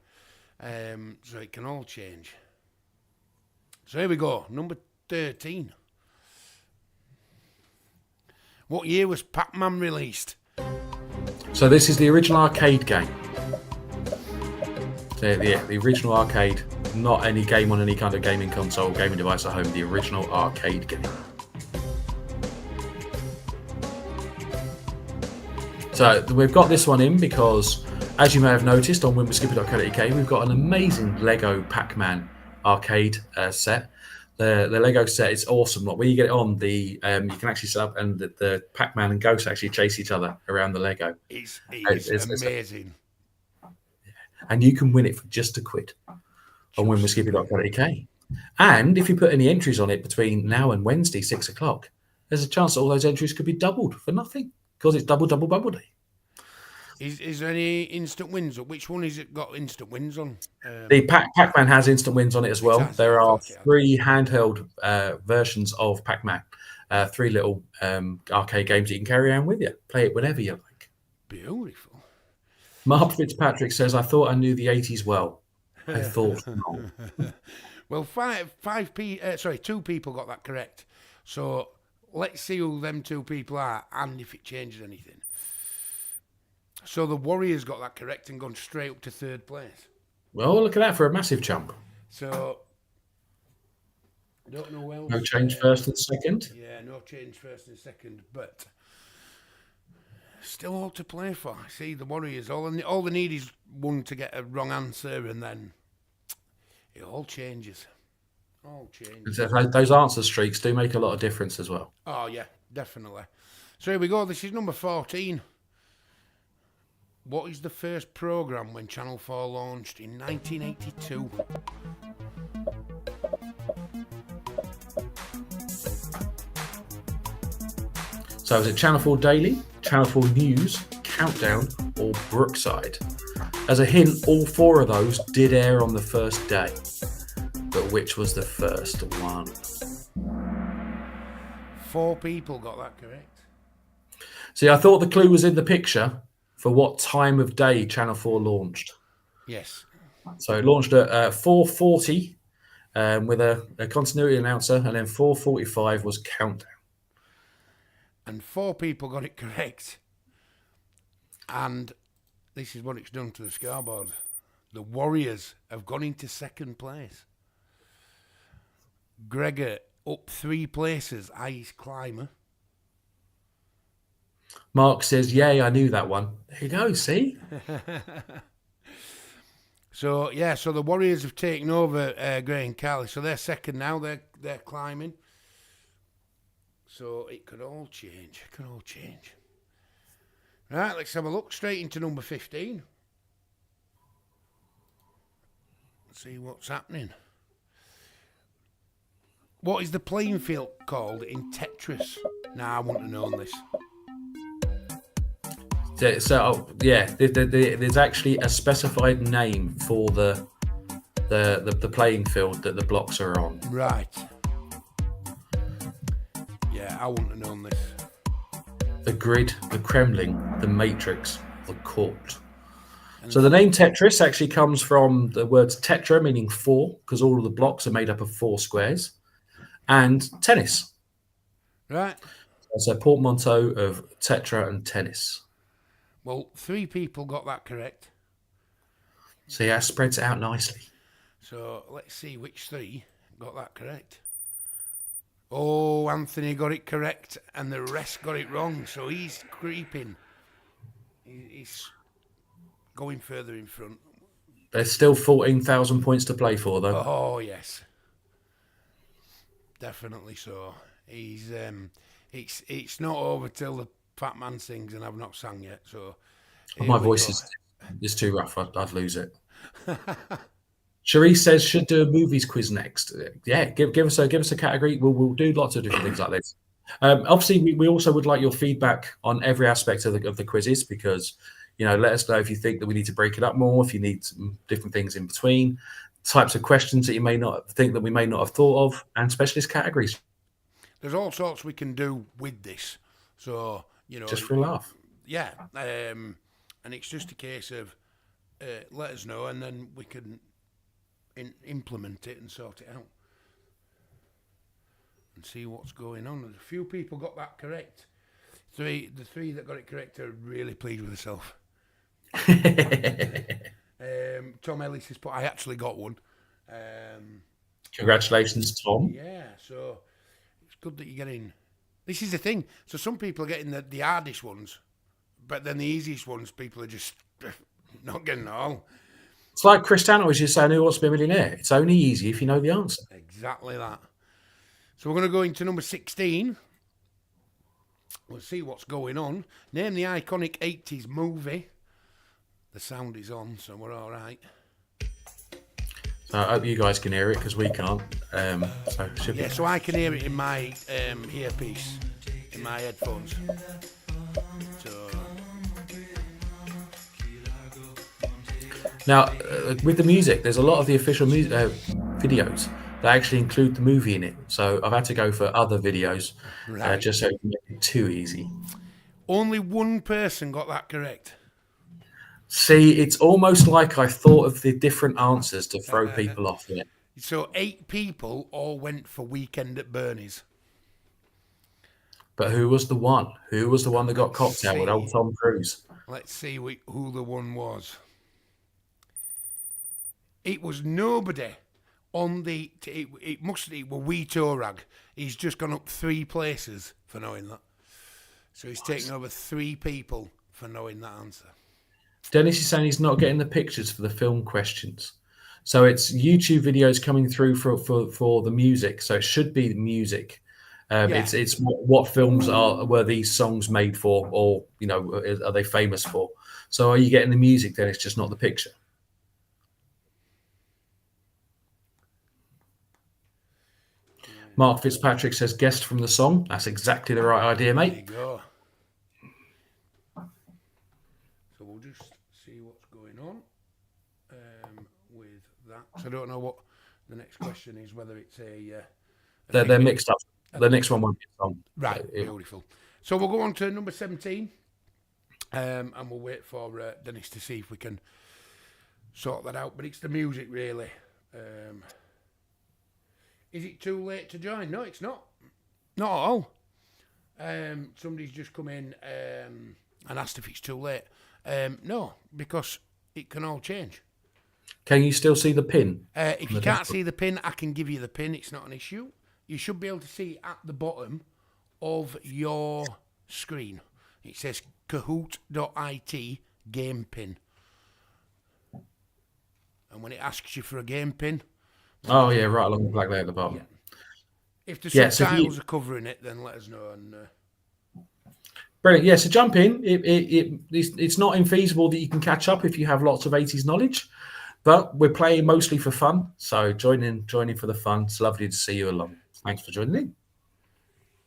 So it can all change. So here we go, number 13. What year was Pac-Man released? So this is the original arcade game. So the original arcade, not any game on any kind of gaming console, gaming device at home, the original arcade game. So we've got this one in because, as you may have noticed on winwithskippy.co.uk, we've got an amazing Lego Pac-Man arcade set. The Lego set is awesome. Like when you get it on, you can actually set up and the Pac-Man and Ghost actually chase each other around the Lego. It's amazing. And you can win it for just £1 on winwithskippy.co.uk. And if you put any entries on it between now and Wednesday, 6 o'clock, there's a chance that all those entries could be doubled for nothing because it's double bubble day. Is there any instant wins? Which one has it got instant wins on? The Pac-Man has instant wins on it as well. There are 3 handheld versions of Pac-Man, 3 little arcade games that you can carry around with you. Play it whenever you like. Beautiful. Mark Fitzpatrick says, "I thought I knew the 80s well. I thought not." Well, 2 people got that correct. So let's see who them 2 people are and if it changes anything. So the Warriors got that correct and gone straight up to 3rd place. Well, look at that for a massive jump. So, I don't know who else. No change first and second. Yeah, no change first and second, but still all to play for. See, the Warriors, all they need is one to get a wrong answer and then it all changes. All changes. Those answer streaks do make a lot of difference as well. Oh, yeah, definitely. So here we go. This is number 14. What is the first programme when Channel 4 launched in 1982? So is it Channel 4 Daily, Channel 4 News, Countdown, or Brookside? As a hint, all 4 of those did air on the first day. But which was the first one? 4 people got that correct. See, I thought the clue was in the picture for what time of day Channel 4 launched. Yes. So it launched at 4:40 with a continuity announcer, and then 4:45 was countdown. And 4 people got it correct. And this is what it's done to the scoreboard. The Warriors have gone into second place. Gregor up 3 places, ice climber. Mark says, "Yay, I knew that one." There you go. See, So the Warriors have taken over Gray and Carly. So they're second now. They're climbing. So it could all change. Right, let's have a look straight into number 15. See what's happening. What is the playing field called in Tetris? Now I want to know this. so yeah, there's actually a specified name for the playing field that the blocks are on. Right. Yeah, I want to know this. The grid, the Kremlin, the matrix, the court. So the name Tetris actually comes from the words tetra, meaning 4, because all of the blocks are made up of 4 squares, and tennis. Right. It's a portmanteau of tetra and tennis. Well, 3 people got that correct. So yeah, spreads it out nicely. So let's see which 3 got that correct. Oh, Anthony got it correct, and the rest got it wrong. So he's creeping. He's going further in front. There's still 14,000 points to play for, though. Oh yes, definitely so. He's it's not over till the fat man sings, and I've not sung yet. So My voice is too rough. I'd lose it. Cherise says, should do a movies quiz next. Yeah, give us a category. We'll do lots of different things like this. Obviously, we also would like your feedback on every aspect of the quizzes, because let us know if you think that we need to break it up more, if you need some different things in between, types of questions that you may not think that we may not have thought of, and specialist categories. There's all sorts we can do with this. So Just for a laugh. Yeah, and it's just a case of let us know, and then we can implement it and sort it out and see what's going on. A few people got that correct. The 3 that got it correct are really pleased with themselves. Tom Ellis has put, I actually got one. Congratulations, Tom. Yeah, so it's good that you're getting. This is the thing. So some people are getting the hardest ones, but then the easiest ones, people are just not getting at all. It's like Cristiano was just saying, who wants to be a millionaire? It's only easy if you know the answer. Exactly that. So we're going to go into number 16. We'll see what's going on. Name the iconic 80s movie. The sound is on, so we're all right. So I hope you guys can hear it, because we can't. So I can hear it in my earpiece, in my headphones. So now, with the music, there's a lot of the official videos that actually include the movie in it. So I've had to go for other videos, just so it can make it too easy. Only one person got that correct. See, it's almost like I thought of the different answers to throw people off there. So 8 people all went for Weekend at Bernie's. But who was the one? Who was the one that got cocktail with old Tom Cruise? Let's see who the one was. It was nobody on the. It were Wee Torag. He's just gone up 3 places for knowing that. So he's taken over 3 people for knowing that answer. Dennis is saying he's not getting the pictures for the film questions. So it's YouTube videos coming through for the music. So it should be the music. It's what films were these songs made for, or are they famous for? So are you getting the music? Then it's just not the picture. Mark Fitzpatrick says guest from the song. That's exactly the right idea, mate. There you go. So we'll just see what's going on with that. So I don't know what the next question is, whether it's They're mixed up. The next one won't be a song. Right, So it- beautiful. So we'll go on to number 17, and we'll wait for Dennis to see if we can sort that out. But it's the music, really. Is it too late to join? No, it's not. Not at all. Somebody's just come in and asked if it's too late. No, because it can all change. Can you still see the pin? If you can't see the pin, I can give you the pin. It's not an issue. You should be able to see at the bottom of your screen. It says kahoot.it game pin. And when it asks you for a game pin... Oh, yeah, right along the black there at the bottom. If the Yeah, so if subtitles are covering it, then let us know. And Brilliant. Yeah, so jump in. It's not infeasible that you can catch up if you have lots of 80s knowledge, but we're playing mostly for fun. So join in for the fun. It's lovely to see you along. Thanks for joining in.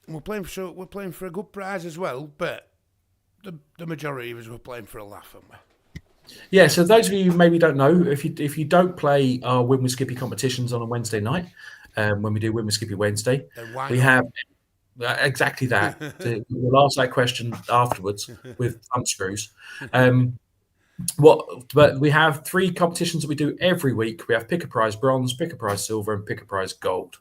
we're playing for a good prize as well, but the majority of us were playing for a laugh, aren't we? Yeah, so those of you who maybe don't know, if you don't play our Win with Skippy competitions on a Wednesday night, when we do Win with Skippy Wednesday, Then why we not? have exactly that. We'll ask that question afterwards with thumb screws. But we have 3 competitions that we do every week. We have Pick a Prize Bronze, Pick a Prize Silver, and Pick a Prize Gold.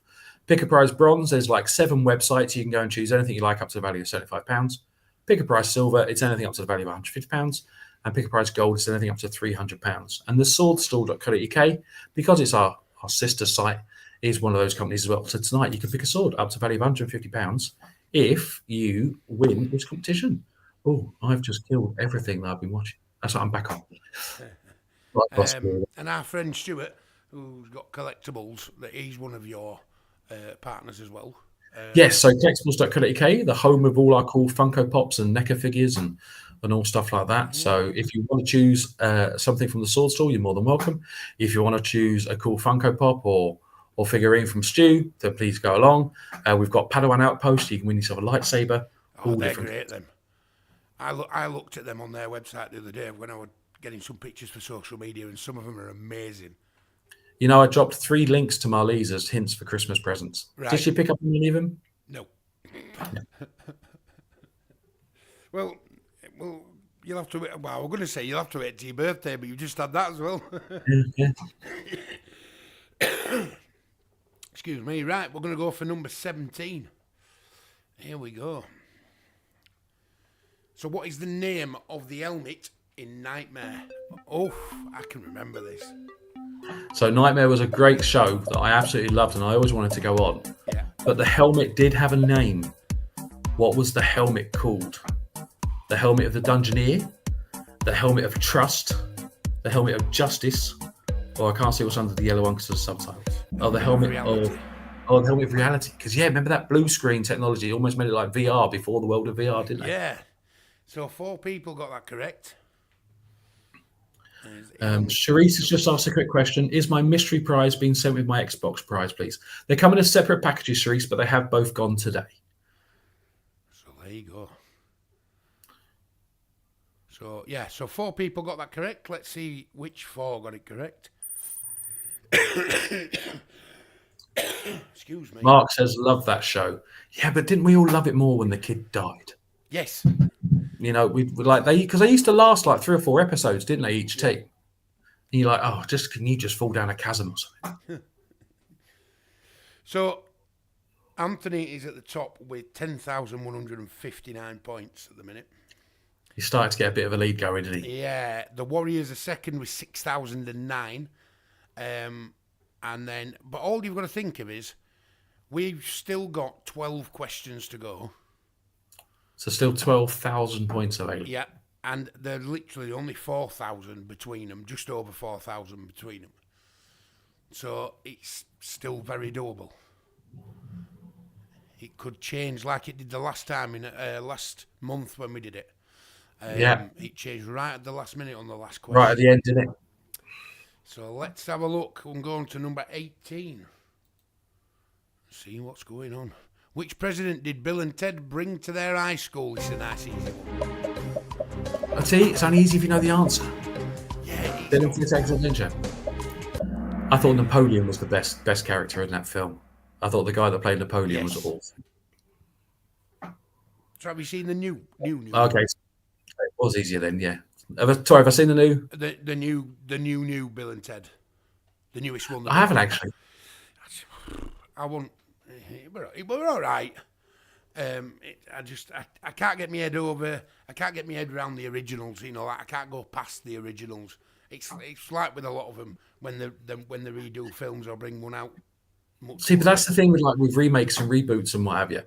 Pick a Prize Bronze, there's like 7 websites. You can go and choose anything you like up to the value of £75. Pick a Prize Silver, it's anything up to the value of £150. And Pick a Prize Gold is anything up to £300. And the swordstall.co.uk, because it's our sister site, is one of those companies as well. So tonight you can pick a sword up to the value of £150 if you win this competition. Oh, I've just killed everything that I've been watching. That's what I'm back on. And our friend Stuart, who's got collectibles, that he's one of your partners as well. Yes, so collectibles.co.uk, the home of all our cool Funko Pops and NECA figures and all stuff like that. So if you want to choose something from the sword store, you're more than welcome. If you want to choose a cool Funko Pop or figurine from Stu, then please go along. We've got Padawan Outpost. You can win yourself a lightsaber. Oh, they're great, them. I looked at them on their website the other day when I was getting some pictures for social media, and some of them are amazing. You know, I dropped 3 links to Marlies as hints for Christmas presents. Right. Did she pick up on any of them? No. Well, you'll have to wait. Well, we're going to say you'll have to wait to your birthday, but you just had that as well. Yeah. Excuse me. Right, we're going to go for number 17. Here we go. So what is the name of the helmet in Nightmare? Oh, I can remember this. So Nightmare was a great show that I absolutely loved and I always wanted to go on. Yeah. But the helmet did have a name. What was the helmet called? The helmet of the Dungeoneer? The helmet of Trust? The helmet of Justice? Or I can't see what's under the yellow one because of the subtitles. Oh, the helmet Reality. of the helmet of reality. Because remember that blue screen technology almost made it like VR before the world of VR, didn't it? Yeah. So 4 people got that correct. Charisse has just asked a quick question. Is my mystery prize being sent with my Xbox prize, please? They come in as separate packages, Charisse, but they have both gone today. So there you go. So, yeah, so 4 people got that correct. Let's see which 4 got it correct. Excuse me. Mark says, love that show. Yeah, but didn't we all love it more when the kid died? Yes. You know, because they used to last like 3 or 4 episodes, didn't they, each team? And you're like, oh, can you just fall down a chasm or something? So, Anthony is at the top with 10,159 points at the minute. He started to get a bit of a lead going, didn't he? Yeah, the Warriors are second with 6,009. But all you've got to think of is we've still got 12 questions to go. So still 12,000 points available. Yeah, and they're literally only 4,000 between them, just over 4,000 between them. So it's still very doable. It could change like it did the last time in last month when we did it. It changed right at the last minute on the last question. Right at the end, didn't it? So let's have a look. We'll go on to number 18. See what's going on. Which president did Bill and Ted bring to their high school? It's a nice easy one. I tell you, it's only easy if you know the answer. Yeah, Bill and Ted's Excellent Ninja. I thought Napoleon was the best character in that film. I thought the guy that played Napoleon was awesome. So have you seen the new? Okay, it was easier then. Yeah. Have I seen the new? The new Bill and Ted, the newest one. I haven't actually. I won't. It were all right. I can't get my head over. I can't get my head around the originals. You know, I can't go past the originals. It's like with a lot of them when they redo films or bring one out. See, but that's the thing with remakes and reboots and what have you.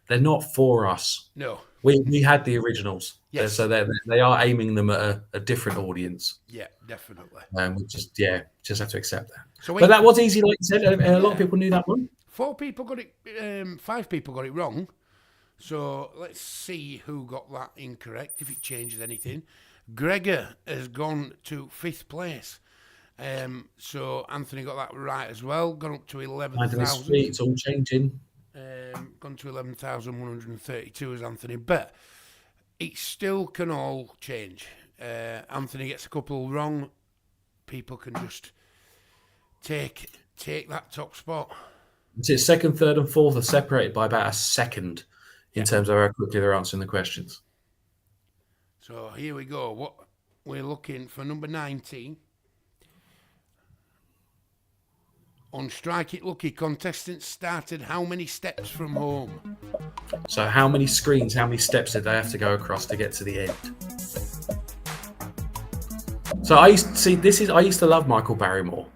They're not for us. No. We had the originals. Yes. So they are aiming them at a different audience. Yeah, definitely. We just have to accept that. So but that was easy, like you said. A lot of people knew that one. 4 people got it. 5 people got it wrong. So let's see who got that incorrect. If it changes anything, Gregor has gone to 5th place. So Anthony got that right as well. Gone up to 11,000. It's all changing. Gone to 11,132 as Anthony, but it still can all change. Anthony gets a couple wrong. People can just take that top spot. It's 2nd, 3rd, and 4th are separated by about a second in terms of how quickly they're answering the questions. So here we go. What we're looking for, number 19. On Strike It Lucky, contestants started how many steps from home? So how many screens, how many steps did they have to go across to get to the end? So I used to love Michael Barrymore.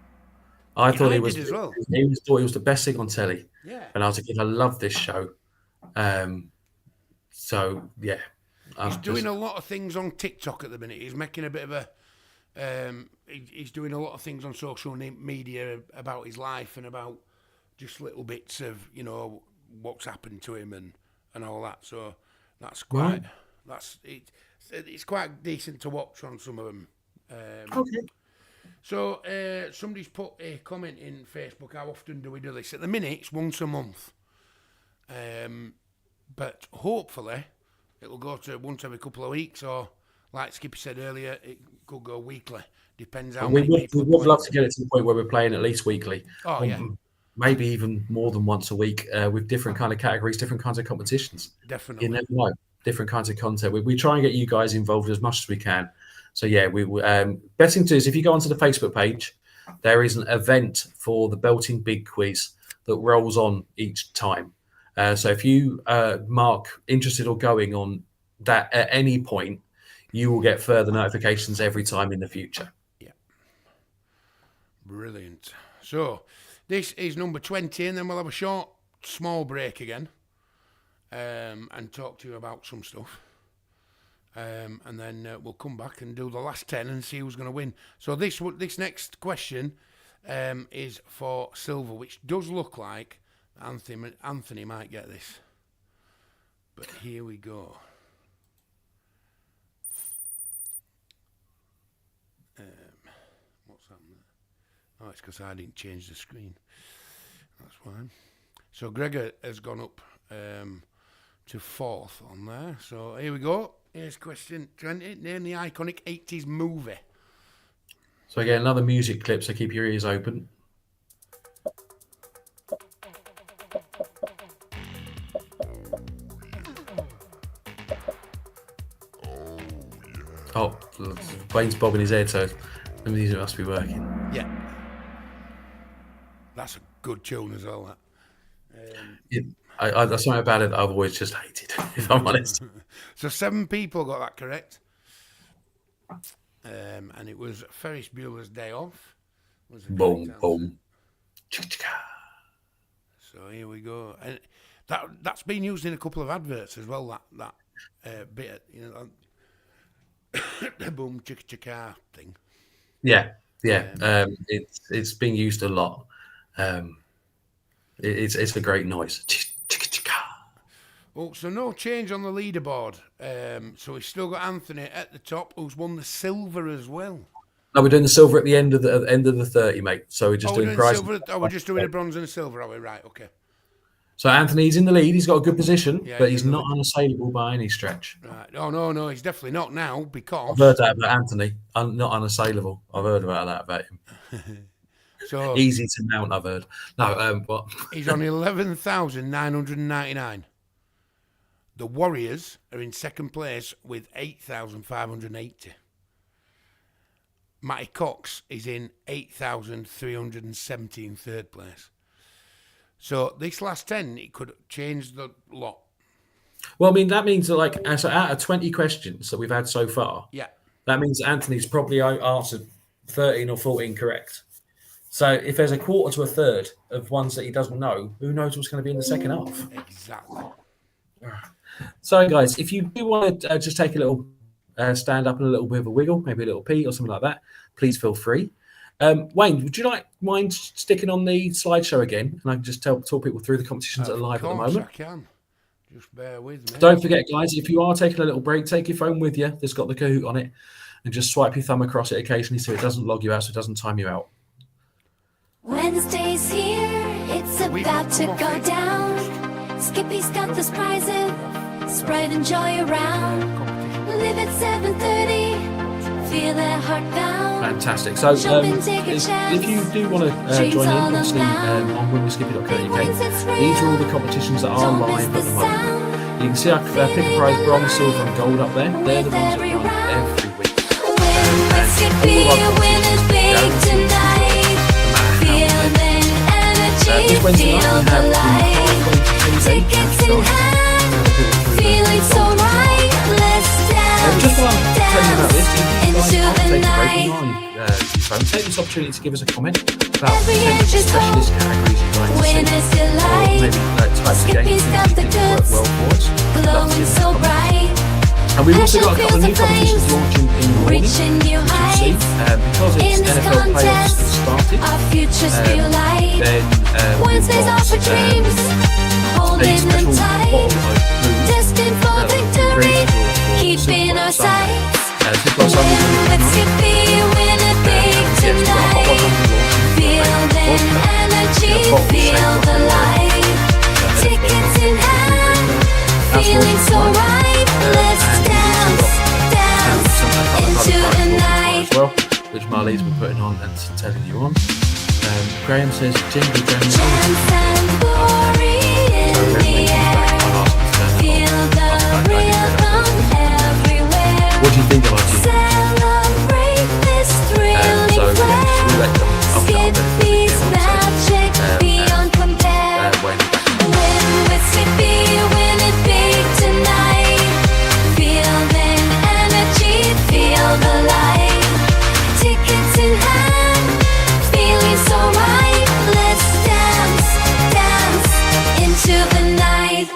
I thought he was as well. He was the best thing on telly. Yeah. And I was a kid. I loved this show. So yeah. He's doing a lot of things on TikTok at the minute. He's making a bit of a he's doing a lot of things on social media about his life and about just little bits of, you know, what's happened to him and all that. So that's quite it's quite decent to watch on some of them. Okay. So somebody's put a comment in Facebook. How often do we do this? At the minute, it's once a month. But hopefully, it'll go to once every couple of weeks, or like Skippy said earlier, it could go weekly. Depends how many people. We would love to get it to the point where we're playing at least weekly. Oh, yeah. Maybe even more than once a week with different kind of categories, different kinds of competitions. Definitely. You never know. Different kinds of content. We try and get you guys involved as much as we can. So yeah, best thing to do is if you go onto the Facebook page, there is an event for the Belting Big Quiz that rolls on each time. So if you mark interested or going on that at any point, you will get further notifications every time in the future. Yeah. Brilliant. So this is number 20, and then we'll have a small break again and talk to you about some stuff. And then we'll come back and do the last 10 and see who's going to win. So this next question is for silver, which does look like Anthony might get this. But here we go. What's happening? Oh, it's because I didn't change the screen. That's fine. So Gregor has gone up to 4th on there. So here we go. Here's question 20. Name the iconic 80s movie. So again, another music clip, so keep your ears open. Oh, Wayne's bobbing his head, so the music must be working. Yeah. That's a good tune as well, that. That's something about it that I've always just hated, if I'm honest. So 7 people got that correct. And it was Ferris Bueller's Day Off. Boom, boom. So here we go. And that's been used in a couple of adverts as well, that bit, you know, the boom chicka chicka thing. Yeah. It's being used a lot. It's a great noise. Oh, so no change on the leaderboard. So we've still got Anthony at the top, who's won the silver as well. No, we're doing the silver at the end of the 30, mate. So we're just doing prize. We're just doing a bronze and a silver, are we? Right, okay. So Anthony's in the lead. He's got a good position, Yeah, but he's not unassailable by any stretch. Right. Oh, no, he's definitely not now because... I've heard that about Anthony. Not unassailable. I've heard that about him. So easy to mount, I've heard. No, what? He's on 11,999. The Warriors are in second place with 8,580. Matty Cox is in 8,370 in third place. So this last 10, it could change the lot. Well, I mean, that means that, like, so out of 20 questions that we've had so far, Yeah. that means Anthony's probably answered 13 or 14 correct. So if there's a quarter to a third of ones that he doesn't know, who knows what's going to be in the second half? Exactly. So, guys, if you do want to just take a little stand up and a little bit of a wiggle, maybe a little pee or something like that, please feel free. Wayne, would you mind sticking on the slideshow again? And I can just talk people through the competitions that are live at the moment. I can. Just bear with me. Don't forget, guys, if you are taking a little break, take your phone with you. That's got the Kahoot on it. And just swipe your thumb across it occasionally so it doesn't log you out, so it doesn't time you out. Wednesday's here, it's about to go down. Skippy's got those prizes, spread and joy around. Live at 7:30, feel that heart bound. Fantastic. So if you do want to join in, obviously on winwithskippy.co.uk, these are all the competitions that are live at the moment. You can see I pick a prize, bronze, silver and gold up there. They're the ones that run every week. Skippy, winning big tonight. Feeling energy, This Wednesday feel night the we have light. Tickets in hand, feeling so right. Let's just while I'm telling you about this, dance if you guys into can't the take a break night. on take this opportunity to give us a comment about Every potential inch is specialist hope. categories you'd like to see. Winners Or delight. maybe types of Skippy's games got you the think work goods, well for us. Love to glowing see so them. bright. And we've also got a couple of new Passion competitions feels the launching in the morning. Reaching new As you heights. see, because In it's this NFL playoffs contest, that started, our futures feel light. then Wednesdays are for dreams, a holding them special tight. bottle of blue Destined for victory, keeping our sights. Win with Skippy, win it big tonight. Feeling energy, feel the light. Tickets in hand, feeling so right. Let's dance, dance into the night. as well, which Marley's been putting on and telling you on. Graham says jingle jangle. Chance and glory in the air. Feel the rhythm everywhere. What do you think about you? Celebrate this thrilling So yeah, we'll let them. Skippy's magic beyond compare. Win with Skippy, win it big tonight. Feeling energy, feel the light. Tickets in hand, feeling so right. Let's dance, dance into the night.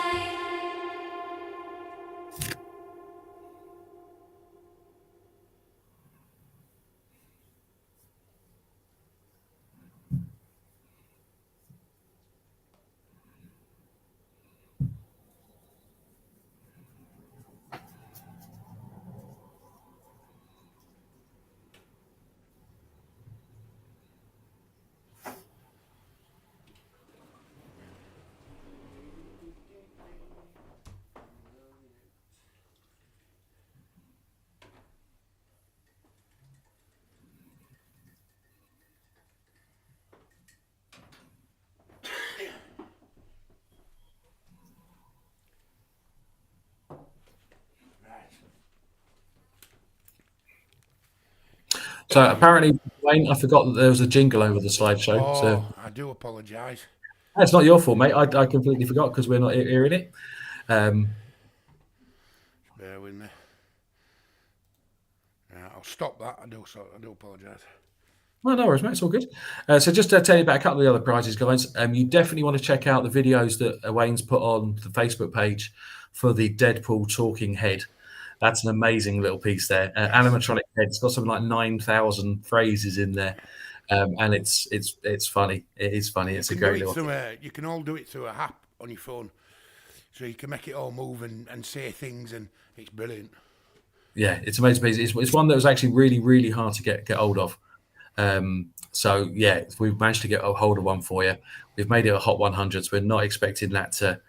So apparently, Wayne, I forgot that there was a jingle over the slideshow. Oh, So I do apologise. that's not your fault, mate. I completely forgot because we're not hearing it. Bear with me. I'll stop that. I do apologise. Well, no worries, mate. It's all good. So just to tell you about a couple of the other prizes, guys, you definitely want to check out the videos that Wayne's put on the Facebook page for the Deadpool talking head. That's an amazing little piece there. Animatronic head. It's got something like 9,000 phrases in there, and it's funny. It is funny. It's a great little. You can all do it through a app on your phone, so you can make it all move and say things, and it's brilliant. Yeah, it's amazing piece. It's one that was actually really, really hard to get hold of. So yeah, we've managed to get a hold of one for you. We've made it a Hot 100, so we're not expecting that to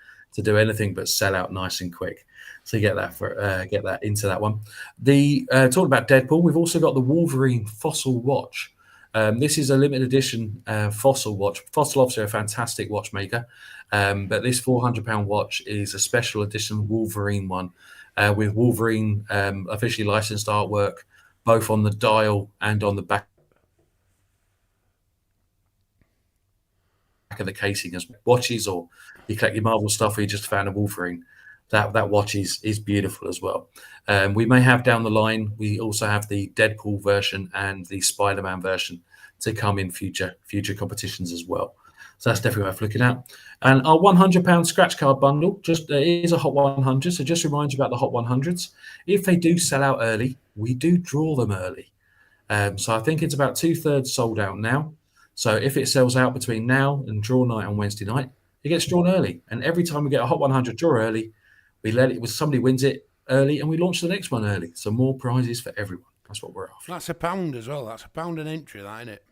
do anything but sell out nice and quick. So get that into that one. The talking about Deadpool, we've also got the Wolverine Fossil Watch. This is a limited edition Fossil watch. Fossil obviously a fantastic watchmaker, but this £400 watch is a special edition Wolverine one with Wolverine officially licensed artwork, both on the dial and on the back of the casing as watches, or you collect your Marvel stuff or you're just a fan of Wolverine. That watch is beautiful as well. We may have down the line, we also have the Deadpool version and the Spider-Man version to come in future competitions as well. So that's definitely worth looking at. And our £100 scratch card bundle, just it is a Hot 100. So just remind you about the Hot 100s. If they do sell out early, we do draw them early. So I think it's about 2/3 sold out now. So if it sells out between now and draw night on Wednesday night, it gets drawn early. And every time we get a Hot 100 draw early, we let it, somebody wins it early, and we launch the next one early. So more prizes for everyone. That's what we're after. That's £1 as well. That's £1 an entry, that, isn't it?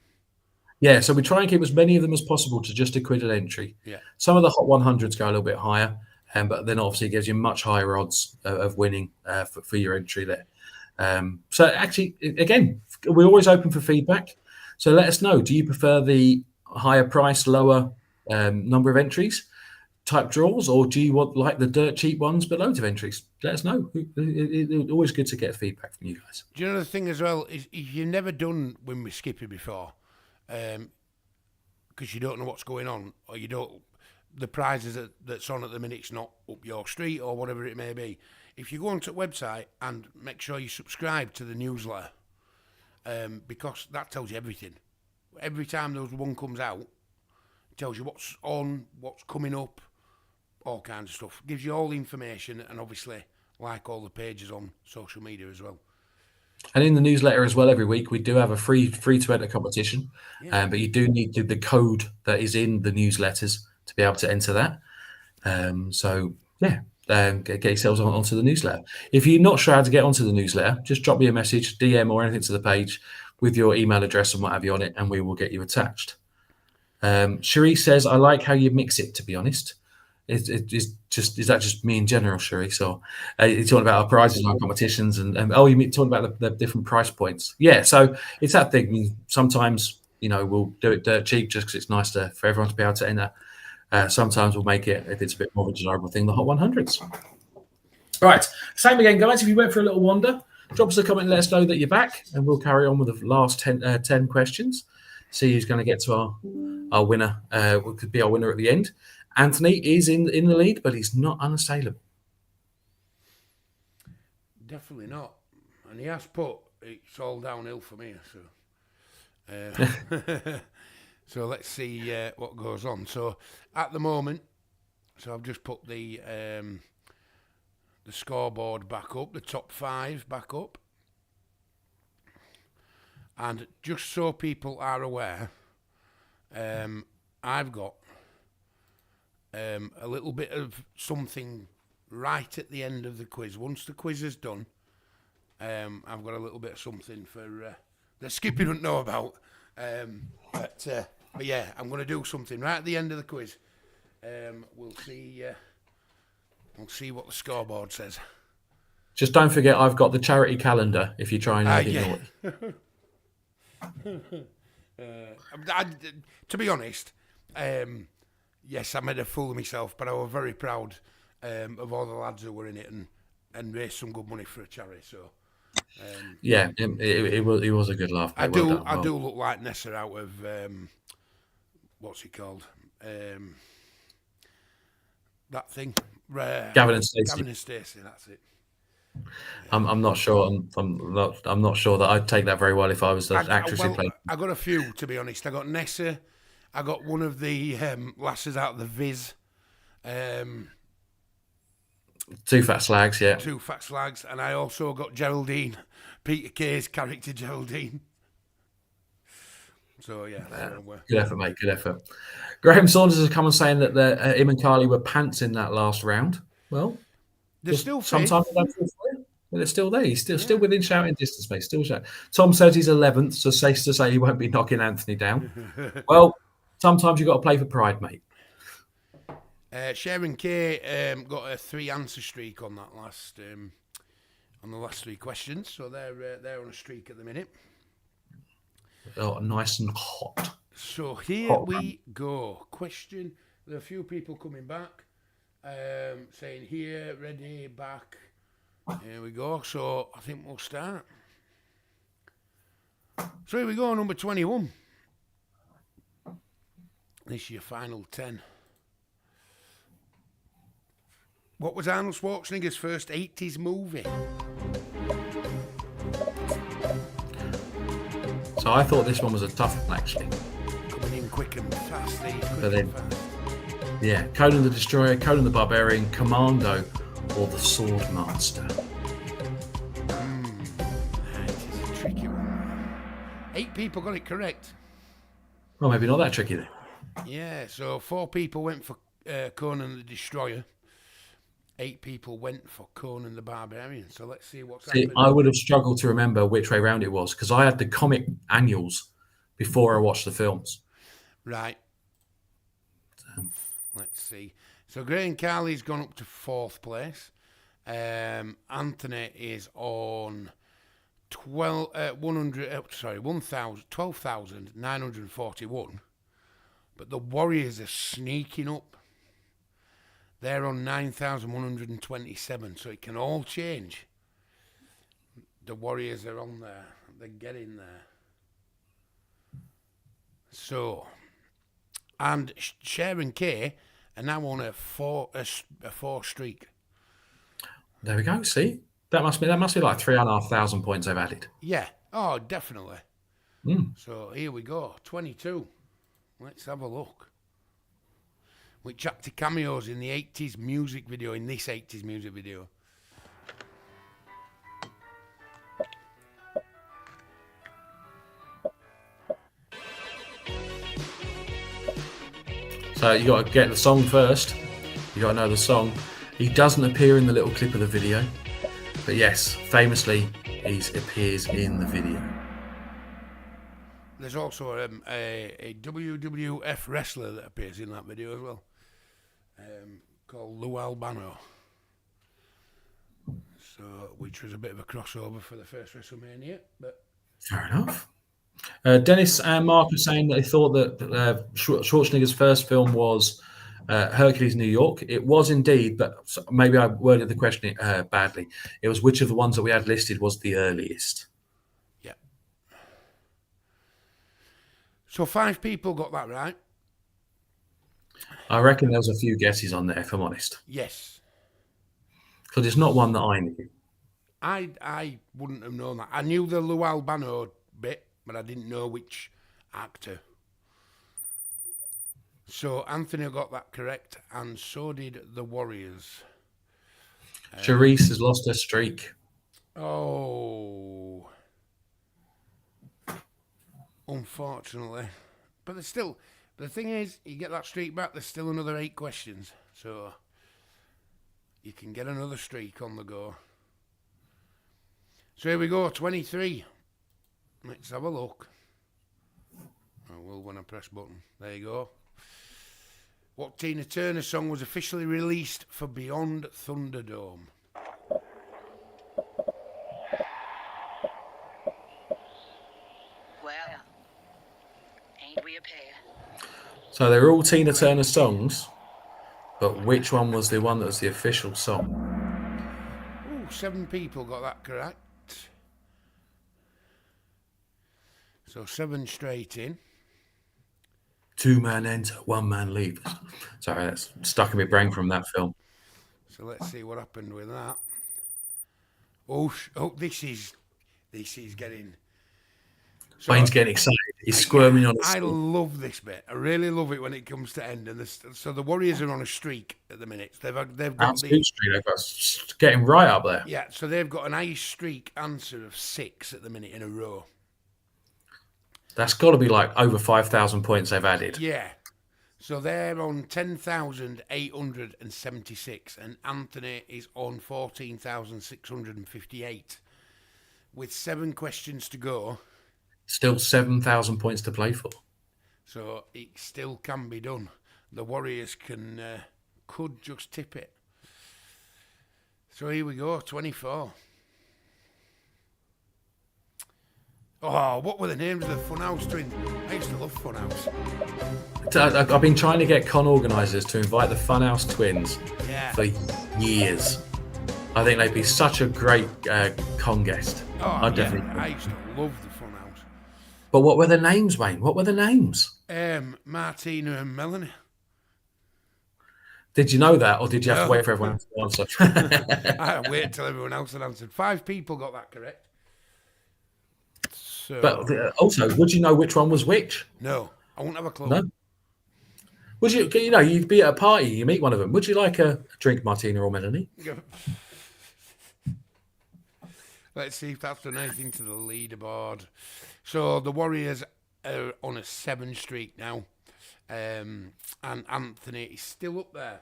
Yeah, so we try and keep as many of them as possible to just £1 an entry. Yeah. Some of the Hot 100s go a little bit higher, but then obviously it gives you much higher odds of winning for your entry there. So actually, again, we're always open for feedback. So let us know. Do you prefer the higher price, lower number of entries type draws, or do you want like the dirt cheap ones but loads of entries? Let us know. It's always good to get feedback from you guys. Do you know the thing as well is if you've never done Win with Skippy before, because you don't know what's going on, or you don't, the prizes that's on at the minute's not up your street or whatever it may be. If you go onto the website and make sure you subscribe to the newsletter, because that tells you everything. Every time there's one comes out, it tells you what's on, what's coming up, all kinds of stuff. Gives you all the information, and obviously like all the pages on social media as well. And in the newsletter as well, every week we do have a free to enter competition, but you do need the code that is in the newsletters to be able to enter that. Get yourselves onto the newsletter. If you're not sure how to get onto the newsletter, just drop me a message, DM or anything to the page with your email address and what have you on it, and we will get you attached. Cherie says, I like how you mix it, to be honest. Is that just me in general, Cherie? So you're talking about our prizes and our competitions, and you talking about the different price points. Yeah, so it's that thing. Sometimes, we'll do it dirt cheap just because it's nice for everyone to be able to enter. Sometimes we'll make it, if it's a bit more of a desirable thing, the Hot 100s. Right, same again, guys. If you went for a little wander, drop us a comment and let us know that you're back, and we'll carry on with the last 10 questions. See who's going to get to our winner. Could be our winner at the end. Anthony is in the lead, but he's not unassailable. Definitely not. And he has put it's all downhill for me. So let's see what goes on. So at the moment, I've just put the scoreboard back up, the top 5 back up. And just so people are aware, I've got a little bit of something right at the end of the quiz. Once the quiz is done, I've got a little bit of something for that Skippy don't know about. But yeah, I'm going to do something right at the end of the quiz. We'll see what the scoreboard says. Just don't forget, I've got the charity calendar if you try and ignore it. To be honest, yes, I made a fool of myself, but I was very proud of all the lads who were in it and raised some good money for a charity. So, it was a good laugh. I do look like Nessa out of what's he called? That thing, Gavin and Stacey. Gavin and Stacey. That's it. I'm not sure. I'm not sure that I'd take that very well if I was the actress who played. I got a few, to be honest. I got Nessa. I got one of the lasses out of the Viz. 2 fat slags, yeah. 2 fat slags, and I also got Geraldine, Peter Kay's character Geraldine. So yeah, good effort, mate. Good effort. Graham Saunders has come on saying that him and Carly were pants in that last round. Well, they're still sometimes they don't feel free, but they're still there. He's still within shouting distance, mate. Still shouting. Tom says he's 11th, so safe to say he won't be knocking Anthony down. Well, sometimes you've got to play for pride, mate. Sharon Kay got a 3 answer streak on that last on the last 3 questions, so they're on a streak at the minute. Oh, nice and hot. So here Hot we go. Question. There are a few people coming back, saying here, ready, back. Here we go. So I think we'll start. So here we go, number 21. This is your final 10. What was Arnold Schwarzenegger's first 80s movie? So I thought this one was a tough one, actually. Coming in quick and fast. But then, yeah, Conan the Destroyer, Conan the Barbarian, Commando, or the Sword Master. That is a tricky one. 8 people got it correct. Well, maybe not that tricky then. Yeah, so 4 people went for Conan the Destroyer. 8 people went for Conan the Barbarian. So let's see what's happening. I would have struggled to remember which way round it was because I had the comic annuals before I watched the films. Right. Let's see. So Graham Carley's gone up to 4th place. Anthony is on 12,941. But the Warriors are sneaking up. They're on 9,127, so it can all change. The Warriors are on there. They're getting there. So, and Sharon Kay are now on a four streak. There we go. See, that must be like 3,500 points they've added. Yeah. Oh, definitely. So here we go. 22. Let's have a look. Which actor cameos in the 80s music video, in this 80s music video? So you got to get the song first. You got to know the song. He doesn't appear in the little clip of the video, but yes, famously, he appears in the video. There's also a WWF wrestler that appears in that video as well, called Lou Albano. So, which was a bit of a crossover for the first WrestleMania, but Fair enough. Dennis and Mark are saying that they thought that Schwarzenegger's first film was Hercules, New York. It was indeed, but maybe I worded the question badly. It was which of the ones that we had listed was the earliest. yeah. So 5 people got that right. I reckon there was a few guesses on there, if I'm honest. Yes. Because it's not one that I knew. I wouldn't have known that. I knew the Lou Albano bit, but I didn't know which actor. So Anthony got that correct, and so did the Warriors. Charisse has lost her streak. Oh. Unfortunately. But there's still... The thing is, you get that streak back, there's still another 8 questions. So you can get another streak on the go. So here we go, 23. Let's have a look. I will when I press button. There you go. What Tina Turner song was officially released for Beyond Thunderdome? Well, ain't we a pair? So they're all Tina Turner songs, but which one was the one that was the official song? Ooh, 7 people got that correct. So 7 straight in. 2 man enter, 1 man leave. Sorry, that's stuck in my brain from that film. So let's see what happened with that. Oh, this is getting... So Wayne's getting excited. He's squirming on his I seat. love this bit. I really love it when it comes to end. And so the Warriors are on a streak at the minute. They've got Absolute streak. They've got getting right up there. Yeah, so they've got an ice streak answer of 6 at the minute in a row. That's got to be like over 5,000 points they've added. Yeah. So they're on 10,876 and Anthony is on 14,658. With 7 questions to go. Still 7,000 points to play for. So it still can be done. The Warriors could just tip it. So here we go, 24. Oh, what were the names of the Funhouse twins? I used to love Funhouse. I've been trying to get con organisers to invite the Funhouse twins Yeah. for years. I think they'd be such a great con guest. Oh, I yeah. definitely. I used to love the Funhouse. But what were the names, Wayne? What were the names? Martina and Melanie. Did you know that, or did you have to No. wait for everyone else to answer? I waited till everyone else had answered. 5 people got that correct. So, But also, would you know which one was which? no, I won't have a clue. No. Would you? You know, you'd be at a party, you meet one of them. Would you like a drink, Martina or Melanie? Let's see if that's done anything to the leaderboard. So the Warriors are on a 7 streak now. And Anthony is still up there.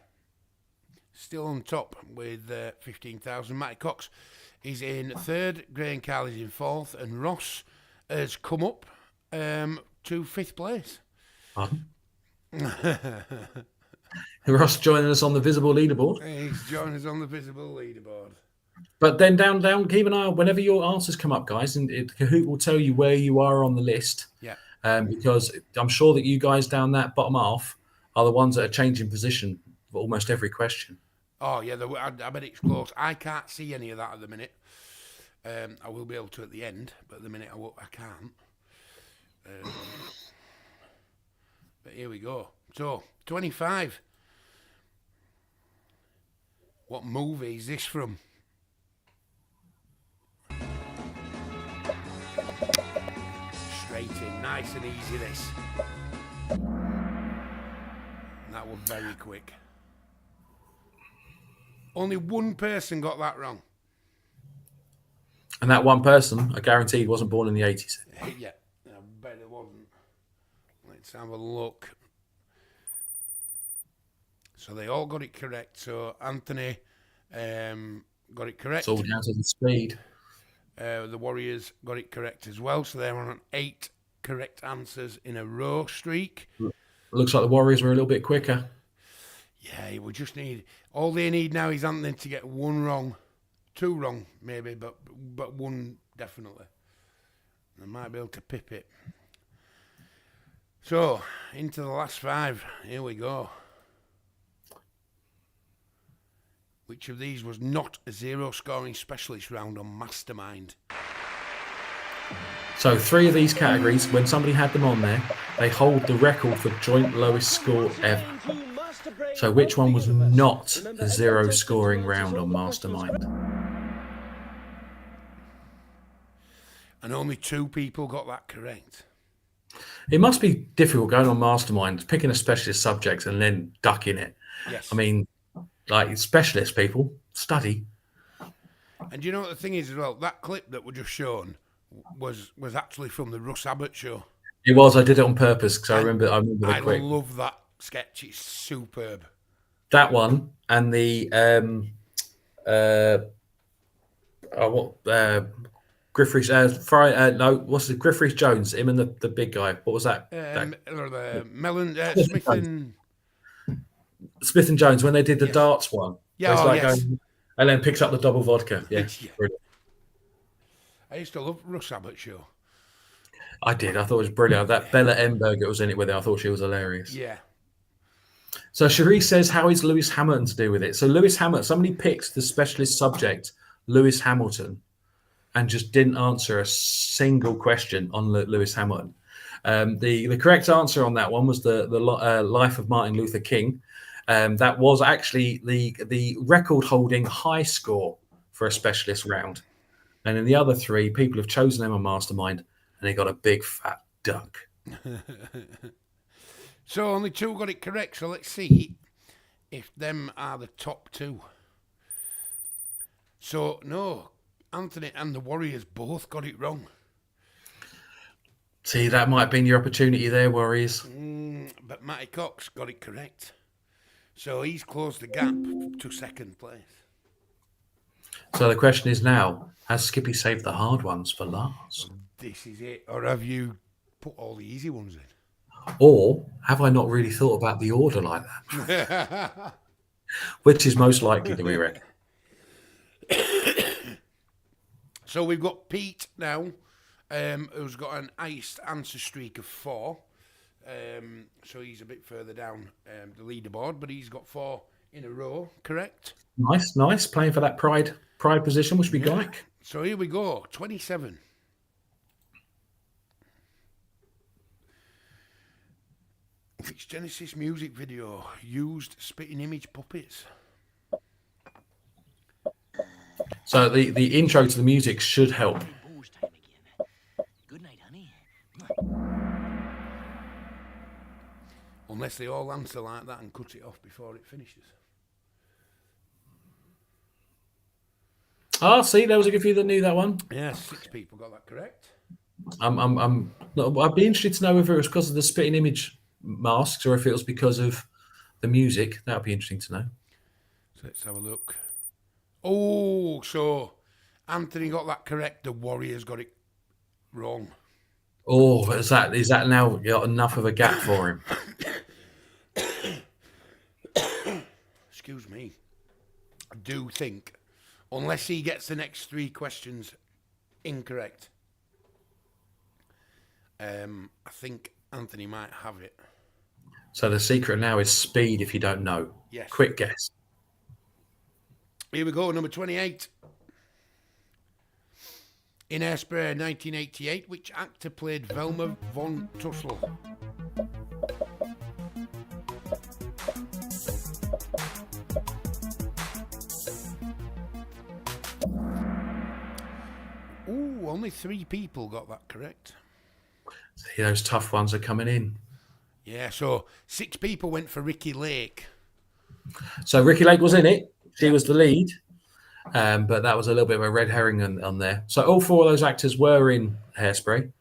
Still on top with 15,000. Matty Cox is in 3rd. Graham Carl is in 4th. And Ross has come up to 5th place. Pardon? Ross joining us on the visible leaderboard. He's joining us on the visible leaderboard. But then down, keep an eye on whenever your answers come up, guys, and Kahoot will tell you where you are on the list. Yeah. Because I'm sure that you guys down that bottom half are the ones that are changing position for almost every question. Oh, yeah, I bet it's close. I can't see any of that at the minute. I will be able to at the end, but at the minute I can't. But here we go. So, 25. What movie is this from? Straight in, nice and easy this. That was very quick. Only one person got that wrong. And that one person, I guarantee, wasn't born in the 80s. Yeah, I bet it wasn't. Let's have a look. So they all got it correct. So Anthony got it correct. It's all down to the speed. The Warriors got it correct as well. So they're on an 8 correct answers in a row streak. Looks like the Warriors were a little bit quicker. Yeah, we just need... All they need now is Anthony to get 1 wrong. 2 wrong, maybe, but 1 definitely. They might be able to pip it. So, into the last 5. Here we go. Which of these was not a 0 scoring specialist round on Mastermind? So 3 of these categories, when somebody had them on there, they hold the record for joint lowest score ever. So which one was not a 0 scoring round on Mastermind? And only 2 people got that correct. It must be difficult going on Mastermind, picking a specialist subject and then ducking it. Yes. I mean, like specialist people, study. And you know what the thing is as well? That clip that we just shown was actually from the Russ Abbott show. It was. I did it on purpose because I remember the I quick. love that sketch. It's superb. That one and the Griffiths what's the Griffiths Jones? Him and the big guy. What was that? Smith and Jones when they did the darts one. Yeah, going, and then picks up the double vodka. Yeah, brilliant. I used to love Russ Abbott show. I did. I thought it was brilliant. That Bella Emberger was in it with it. I thought she was hilarious. Yeah. So Cherie says, how is Lewis Hamilton to do with it? So Lewis Hamilton, somebody picked the specialist subject, Lewis Hamilton, and just didn't answer a single question on Lewis Hamilton. The correct answer on that one was the life of Martin Luther King. That was actually the record-holding high score for a specialist round. And in the other 3, people have chosen them on Mastermind, and they got a big fat duck. So only 2 got it correct. So let's see if them are the top 2. So no, Anthony and the Warriors both got it wrong. See, that might have been your opportunity there, Warriors. But Matty Cox got it correct. So he's closed the gap to 2nd place. So the question is now, has Skippy saved the hard ones for last? This is it. Or have you put all the easy ones in? Or have I not really thought about the order like that? Which is most likely, do we reckon? So we've got Pete now who's got an iced answer streak of 4. So he's a bit further down the leaderboard, but he's got 4 in a row, correct? Nice. Playing for that pride position, which we like. So here we go, 27. Which Genesis music video used spitting image puppets? So the intro to the music should help. Booze time again. Good night, honey. Unless they all answer like that and cut it off before it finishes. Ah, see, there was a good few that knew that one. Yeah, 6 people got that correct. I'd be interested to know whether it was because of the spitting image masks or if it was because of the music. That would be interesting to know. So let's have a look. Oh, so Anthony got that correct. The Warriors got it wrong. Oh, is that now got enough of a gap for him? Excuse me. I do think, unless he gets the next 3 questions incorrect, I think Anthony might have it. So the secret now is speed if you don't know. Yes. Quick guess. Here we go, number 28. In Hairspray 1988, which actor played Velma von Tussle? Ooh, only 3 people got that correct. See, those tough ones are coming in. Yeah, so 6 people went for Ricky Lake. So Ricky Lake was in it. She was the lead. But that was a little bit of a red herring on there. So all 4 of those actors were in Hairspray.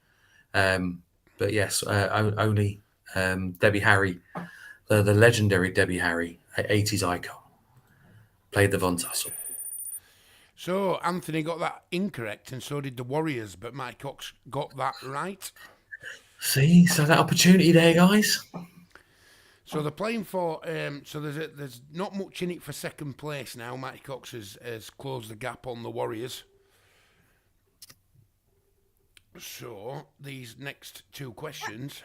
But yes, only Debbie Harry, the legendary Debbie Harry, 80s icon, played the Von Tussle. So Anthony got that incorrect, and so did the Warriors, but Mike Cox got that right. See, so that opportunity there, guys. So they're playing for. So there's not much in it for second place now. Matty Cox has closed the gap on the Warriors. So these next 2 questions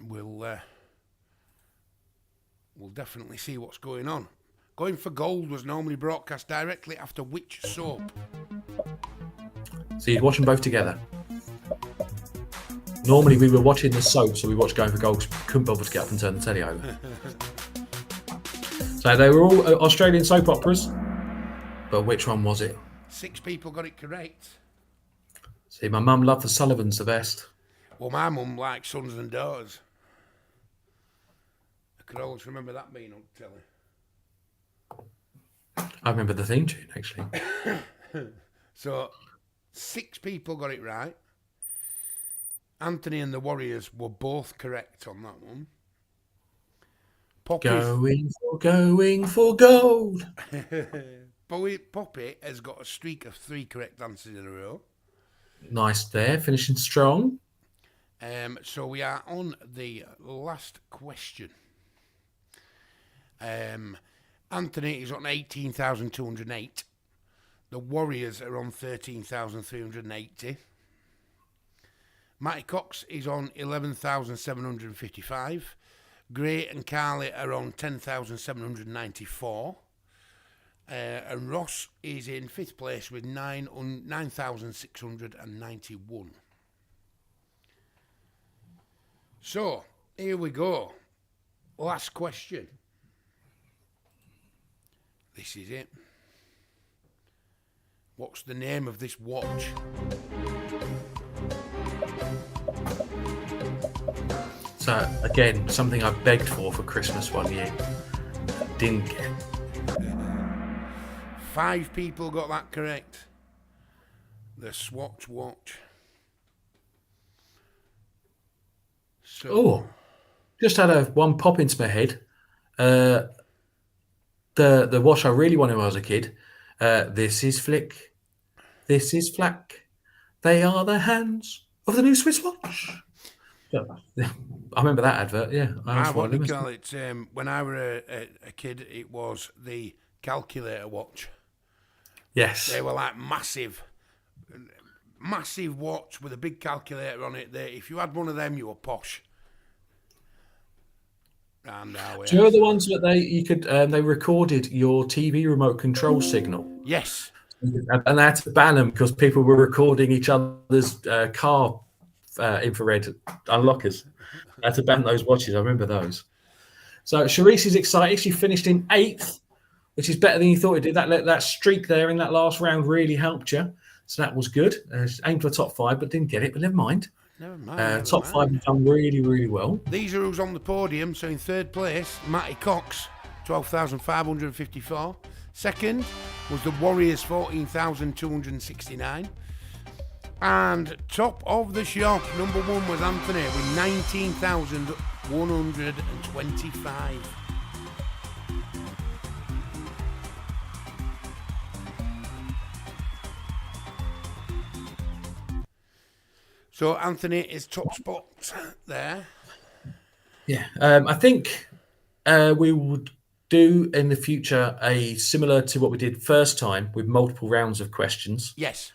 we'll definitely see what's going on. Going for Gold was normally broadcast directly after which soap? So you'd watch them both together. Normally we were watching the soap, so we watched Going for Gold. Couldn't bother to get up and turn the telly over. So they were all Australian soap operas, but which one was it? 6 people got it correct. See, my mum loved the Sullivans the best. Well, my mum likes Sons and Daughters. I could always remember that being on telly. I remember the theme tune, actually. So 6 people got it right. Anthony and the Warriors were both correct on that one. Poppy Going for gold. Poppy has got a streak of 3 correct answers in a row. Nice there, finishing strong. So we are on the last question. Anthony is on 18,208. The Warriors are on 13,380. Matty Cox is on 11,755. Gray and Carly are on 10,794. And Ross is in 5th place with 9,691. So, here we go. Last question. This is it. What's the name of this watch? So, again, something I begged for Christmas one year. Didn't get. 5 people got that correct. The Swatch watch. So, just had one pop into my head. The watch I really wanted when I was a kid. This is Flick. This is Flack. They are the hands of the new Swiss watch. Yeah. I remember that advert. Yeah, what do you call it? When I were a kid, it was the calculator watch. Yes, They were like massive massive watch with a big calculator on it. That if you had one of them, you were posh. And Do you know the ones that they recorded your TV remote control signal? Yes. And they had to ban them because people were recording each other's car infrared unlockers. They had to ban those watches. I remember those. So Charisse is excited. She finished in 8th, which is better than you thought it did. That streak there in that last round really helped you. So that was good. Aimed for top 5, but didn't get it. But never mind. Never mind. Top 5 have done really, really well. These are who's on the podium. So in 3rd place, Matty Cox, 12,554. 2nd was the Warriors, 14,269. And top of the shop, number 1 was Anthony with 19,125. So Anthony is top spot there. Yeah, I think we would do in the future a similar to what we did first time with multiple rounds of questions. Yes.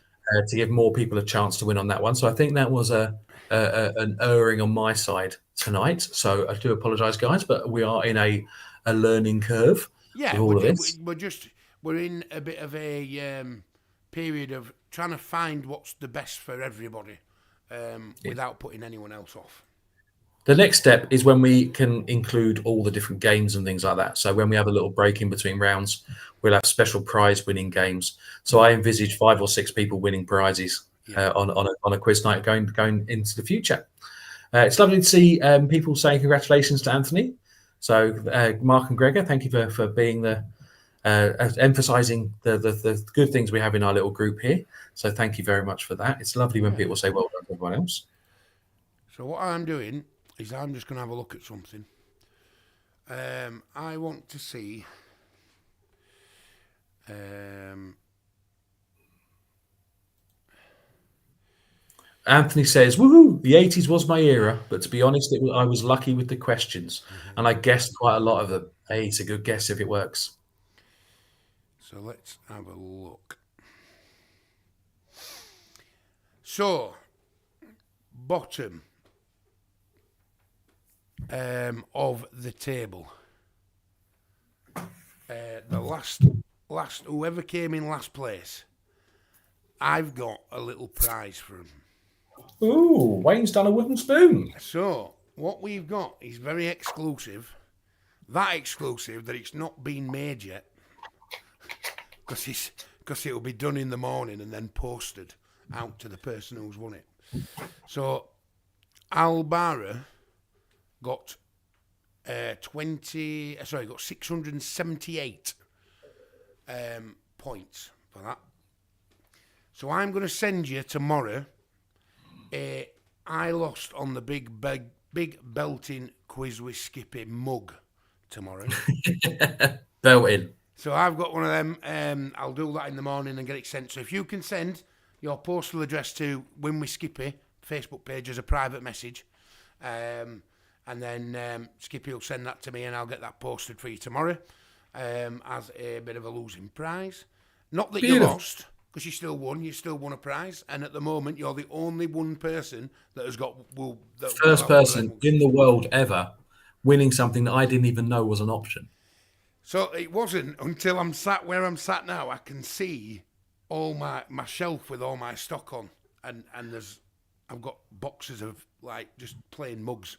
To give more people a chance to win on that one. So I think that was an erring on my side tonight. So I do apologise, guys, but we are in a learning curve with all of this. We're in a bit of a period of trying to find what's the best for everybody without putting anyone else off. The next step is when we can include all the different games and things like that. So when we have a little break in between rounds, we'll have special prize winning games. So I envisage 5 or 6 people winning prizes on a quiz night going into the future. It's lovely to see people saying congratulations to Anthony. So Mark and Gregor, thank you for being emphasising the good things we have in our little group here. So thank you very much for that. It's lovely when people say well done to everyone else. So what I'm doing is I'm just going to have a look at something. I want to see. Anthony says, woohoo, the 80s was my era, but to be honest, I was lucky with the questions, and I guessed quite a lot of them. Hey, it's a good guess if it works. So let's have a look. So, bottom of the table. The last whoever came in last place, I've got a little prize for him. Ooh, Wayne's done a wooden spoon. So what we've got is very exclusive. That exclusive that it's not been made yet, because it'll be done in the morning and then posted out to the person who's won it. So Albara got 678 points for that. So I'm going to send you tomorrow a I lost on the big belting quiz with Skippy mug tomorrow. Belting. So I've got one of them. I'll do that in the morning and get it sent. So if you can send your postal address to Win with Skippy Facebook page as a private message, and then Skippy will send that to me and I'll get that posted for you tomorrow as a bit of a losing prize. Not that you lost, because you still won. You still won a prize, and at the moment you're the only one person that has got first person in the world ever winning something that I didn't even know was an option. So it wasn't until I'm sat where I'm sat now. I can see all my shelf with all my stock on, and I've got boxes of like just plain mugs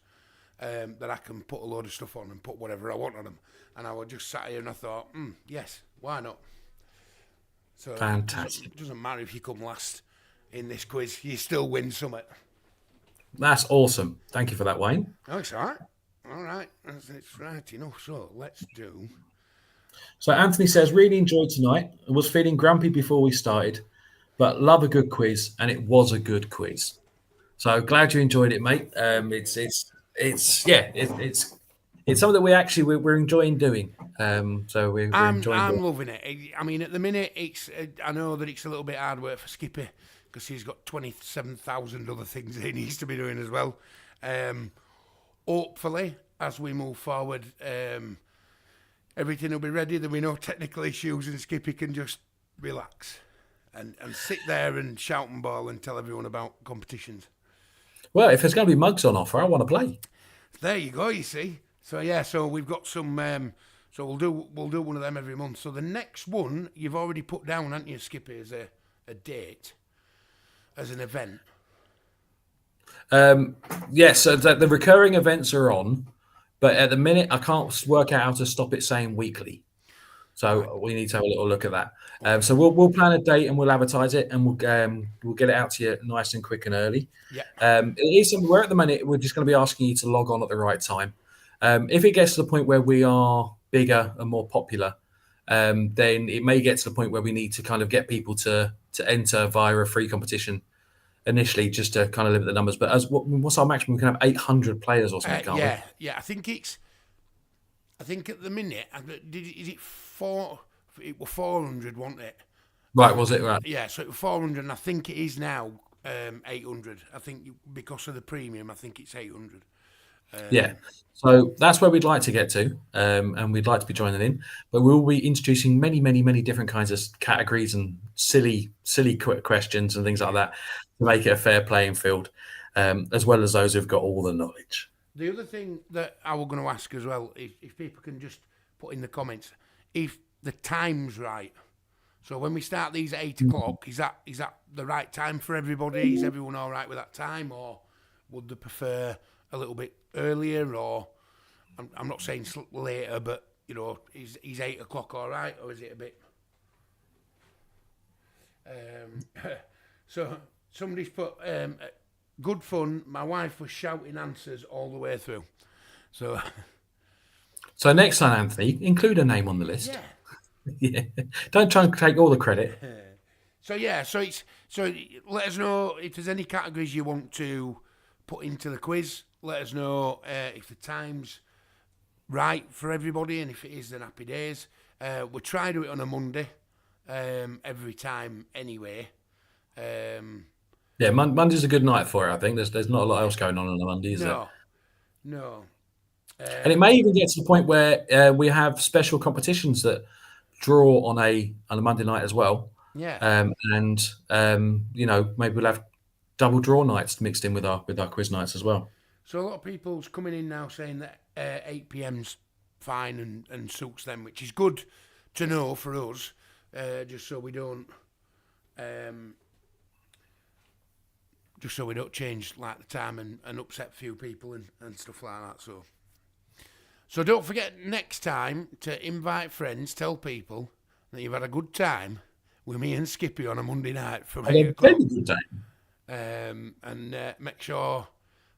that I can put a load of stuff on and put whatever I want on them. And I was just sat here and I thought, yes, why not? So fantastic. It doesn't matter if you come last in this quiz, you still win something. That's awesome. Thank you for that, Wayne. Oh, it's all right. All right. It's right enough. So let's do. So Anthony says, really enjoyed tonight. I was feeling grumpy before we started, but love a good quiz, and it was a good quiz. So glad you enjoyed it, mate. It's something that we're enjoying doing. So we're enjoying. I'm loving it. I mean, at the minute, I know that it's a little bit hard work for Skippy because he's got 27,000 other things he needs to be doing as well. Hopefully, as we move forward, everything will be ready. Then we know technical issues, and Skippy can just relax and sit there and shout and bawl and tell everyone about competitions. Well, if there's going to be mugs on offer, I want to play. There you go. You see. So yeah. So we've got some. So we'll do one of them every month. So the next one you've already put down, haven't you, Skippy, as a date, as an event. Yes, so the recurring events are on, but at the minute I can't work out how to stop it saying weekly. So we need to have a little look at that. So we'll plan a date and we'll advertise it and we'll get it out to you nice and quick and early. Yeah. It is something where at the minute we're just going to be asking you to log on at the right time. If it gets to the point where we are bigger and more popular, then it may get to the point where we need to kind of get people to enter via a free competition initially, just to kind of limit the numbers. But what's our maximum? We can have 800 players or something, can't Yeah. Yeah. I think at the minute, is it four? It was 400, wasn't it? we? Right, was it right? Yeah. So it was 400, and I think it is now 800. I think because of the premium, I think it's 800. Yeah. So that's where we'd like to get to, and we'd like to be joining in. But we'll be introducing many, many, many different kinds of categories and silly questions and things like that to make it a fair playing field, as well as those who've got all the knowledge. The other thing that I was going to ask as well is if people can just put in the comments if the time's right. So when we start these at 8 o'clock, is that the right time for everybody? Is everyone all right with that time, or would they prefer a little bit earlier? Or I'm not saying later, but is 8 o'clock all right, or is it a bit? So somebody's put good fun. My wife was shouting answers all the way through. So next time, Anthony, include a name on the list. yeah. Yeah. Don't try and take all the credit. So let us know if there's any categories you want to put into the quiz. Let us know if the time's right for everybody, and if it is, then happy days. We'll try to do it on a Monday every time anyway. Yeah, Monday's a good night for it. I think there's not a lot else going on a Monday, is there? No. And it may even get to the point where we have special competitions that draw on a Monday night as well. Yeah. Maybe we'll have double draw nights mixed in with our quiz nights as well. So a lot of people's coming in now saying that 8 p.m.'s fine and suits them, which is good to know for us, just so we don't change like the time and upset a few people and stuff like that. So don't forget next time to invite friends, tell people that you've had a good time with me and Skippy on a Monday night from 8 o'clock. Good time. And make sure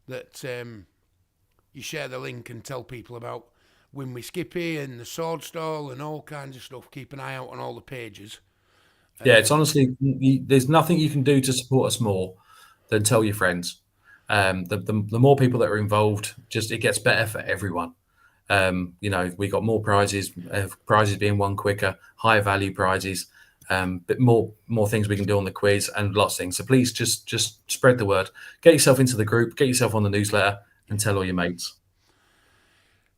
that you share the link and tell people about Win with Skippy and the Sword Stall and all kinds of stuff. Keep an eye out on all the pages. Yeah, it's honestly, there's nothing you can do to support us more than tell your friends. The more people that are involved, it gets better for everyone. We got more prizes, prizes being won quicker, higher value prizes, but more things we can do on the quiz and lots of things. So please just spread the word. Get yourself into the group, get yourself on the newsletter, and tell all your mates.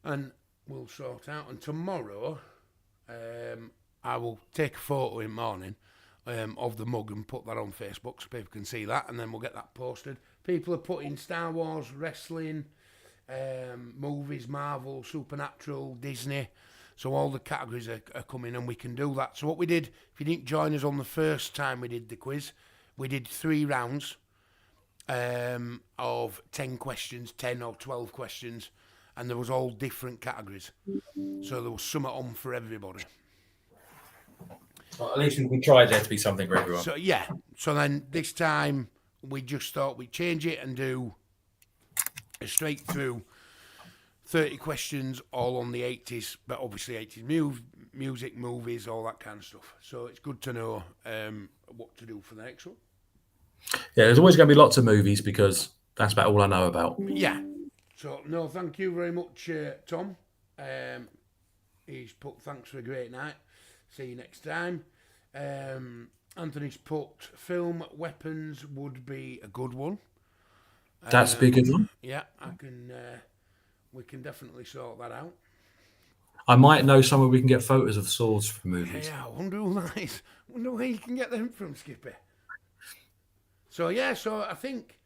And we'll sort out. And tomorrow, I will take a photo in the morning of the mug and put that on Facebook so people can see that, and then we'll get that posted. People are putting Star Wars, wrestling, movies, Marvel, Supernatural, Disney. So all the categories are coming, and we can do that. So what we did, if you didn't join us on the first time we did the quiz, we did 3 rounds of 10 questions, 10 or 12 questions, and there was all different categories. So there was something on for everybody. Well, at least we tried there to be something for everyone. So yeah. So then this time we just thought we'd change it and do a straight through 30 questions all on the 80s, but obviously 80s music, movies, all that kind of stuff. So it's good to know what to do for the next one. Yeah, there's always going to be lots of movies because that's about all I know about. Yeah. So, no, thank you very much, Tom. He's put thanks for a great night. See you next time. Anthony's put film weapons would be a good one. That's a big good one. Yeah, we can definitely sort that out. I might know somewhere we can get photos of swords from movies. Yeah, I wonder who that is. Wonder where you can get them from, Skippy. So yeah, so I think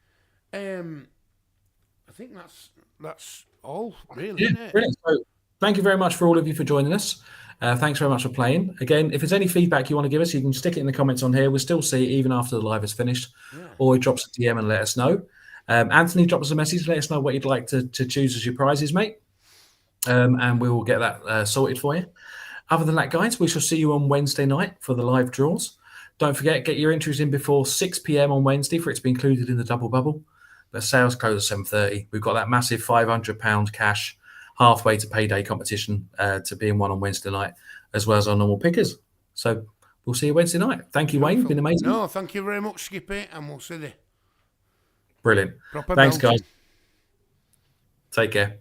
that's all really, Yeah, isn't it? brilliant. So, thank you very much for all of you for joining us. Thanks very much for playing. Again, if there's any feedback you want to give us, you can stick it in the comments on here. We'll still see it even after the live is finished. Yeah. Or drop us a DM and let us know. Anthony, drop us a message. Let us know what you'd like to choose as your prizes, mate. And we will get that sorted for you. Other than that, guys, we shall see you on Wednesday night for the live draws. Don't forget, get your entries in before 6 p.m. on Wednesday for it to be included in the double bubble. But sales close at 7:30. We've got that massive £500 cash halfway to payday competition to be in one on Wednesday night, as well as our normal pickers. So we'll see you Wednesday night. Thank you, Wayne. Been amazing. No, thank you very much, Skippy, and we'll see you. Brilliant. Proper Thanks, belting. guys. Take care.